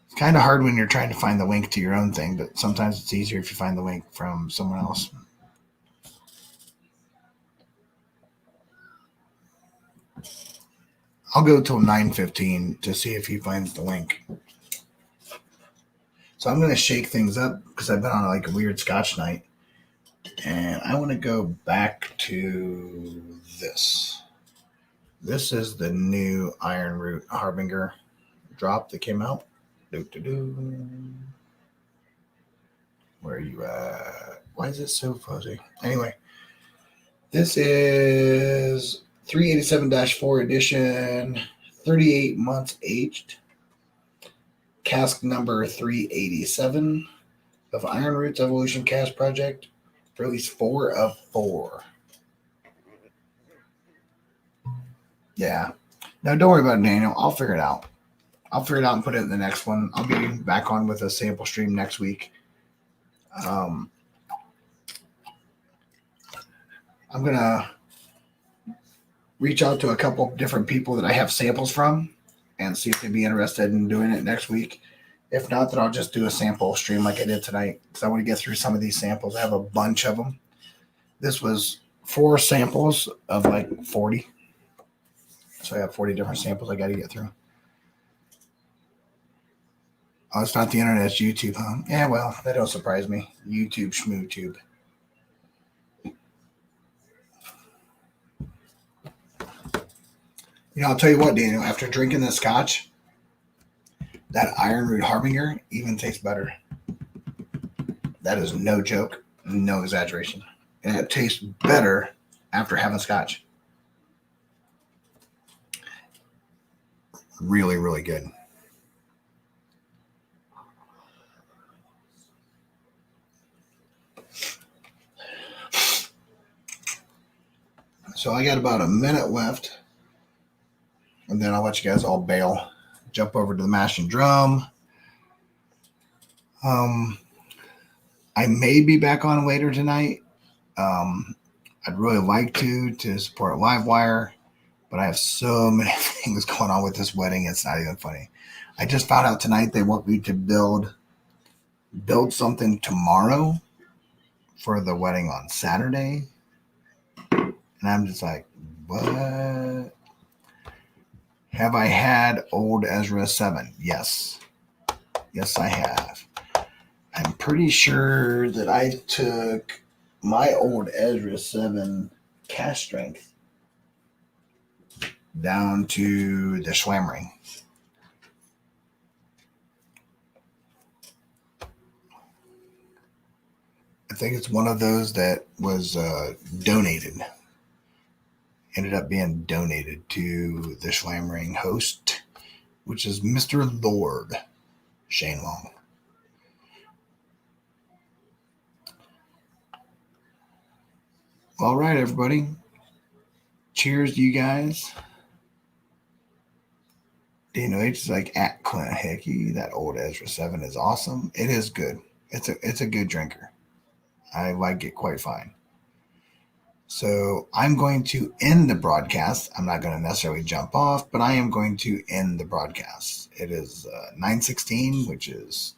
It's kind of hard when you're trying to find the link to your own thing, but sometimes it's easier if you find the link from someone else. I'll go till 9:15 to see if he finds the link. So I'm going to shake things up because I've been on like a weird Scotch night. And I want to go back to this. This is the new Iron Root Harbinger drop that came out. Where are you at? Why is it so fuzzy? Anyway, this is 387-4 edition, 38 months aged. Cask number 387 of Iron Roots Evolution Cask Project. Release 4 of 4. Yeah. No, don't worry about it, Daniel. I'll figure it out. I'll figure it out and put it in the next one. I'll be back on with a sample stream next week. I'm going to reach out to a couple different people that I have samples from and see if they'd be interested in doing it next week. If not, then I'll just do a sample stream like I did tonight because I want to get through some of these samples. I have a bunch of them. This was 4 samples of like 40. So I have 40 different samples I got to get through. Oh, it's not the internet, it's YouTube, huh? Yeah, well, that don't surprise me. YouTube, schmootube. I'll tell you what, Daniel, after drinking the Scotch, that Iron Root Harbinger even tastes better. That is no joke, no exaggeration. And it tastes better after having Scotch. Really, really good. So I got about a minute left. And then I'll let you guys all bail. Jump over to the mash and drum. I may be back on later tonight. I'd really like to support Livewire, but I have so many things going on with this wedding. It's not even funny. I just found out tonight they want me to build something tomorrow for the wedding on Saturday. And I'm just like, what? Have I had old Ezra 7? Yes. Yes, I have. I'm pretty sure that I took my old Ezra 7 cast strength down to the Schwammering. I think it's one of those that was donated. Ended up being donated to the Schwammering host, which is Mr. Lord Shane Long. All right, everybody. Cheers to you guys. Daniel H is like at Clint Hickey. That old Ezra 7 is awesome. It is good. It's a good drinker. I like it quite fine. So I'm going to end the broadcast. I'm not going to necessarily jump off, but I am going to end the broadcast. It is 9:16, which is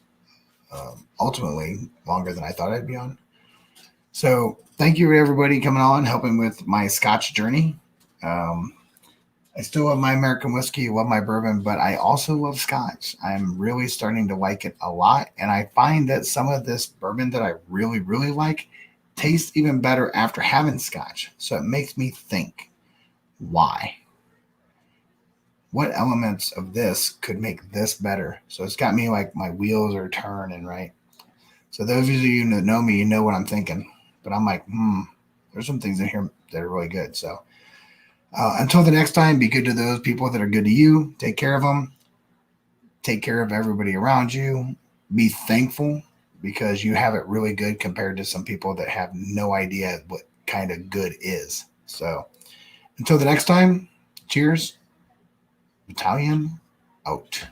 ultimately longer than I thought I'd be on. So thank you, everybody, coming on, helping with my Scotch journey. I still love my American whiskey, love my bourbon, but I also love Scotch. I'm really starting to like it a lot. And I find that some of this bourbon that I really, really like tastes even better after having Scotch. So it makes me think, why? What elements of this could make this better? So it's got me like my wheels are turning, right? So those of you that know me, you know what I'm thinking. But I'm like, there's some things in here that are really good. So until the next time, be good to those people that are good to you. Take care of them. Take care of everybody around you. Be thankful because you have it really good compared to some people that have no idea what kind of good is. So until the next time, cheers. Italian out.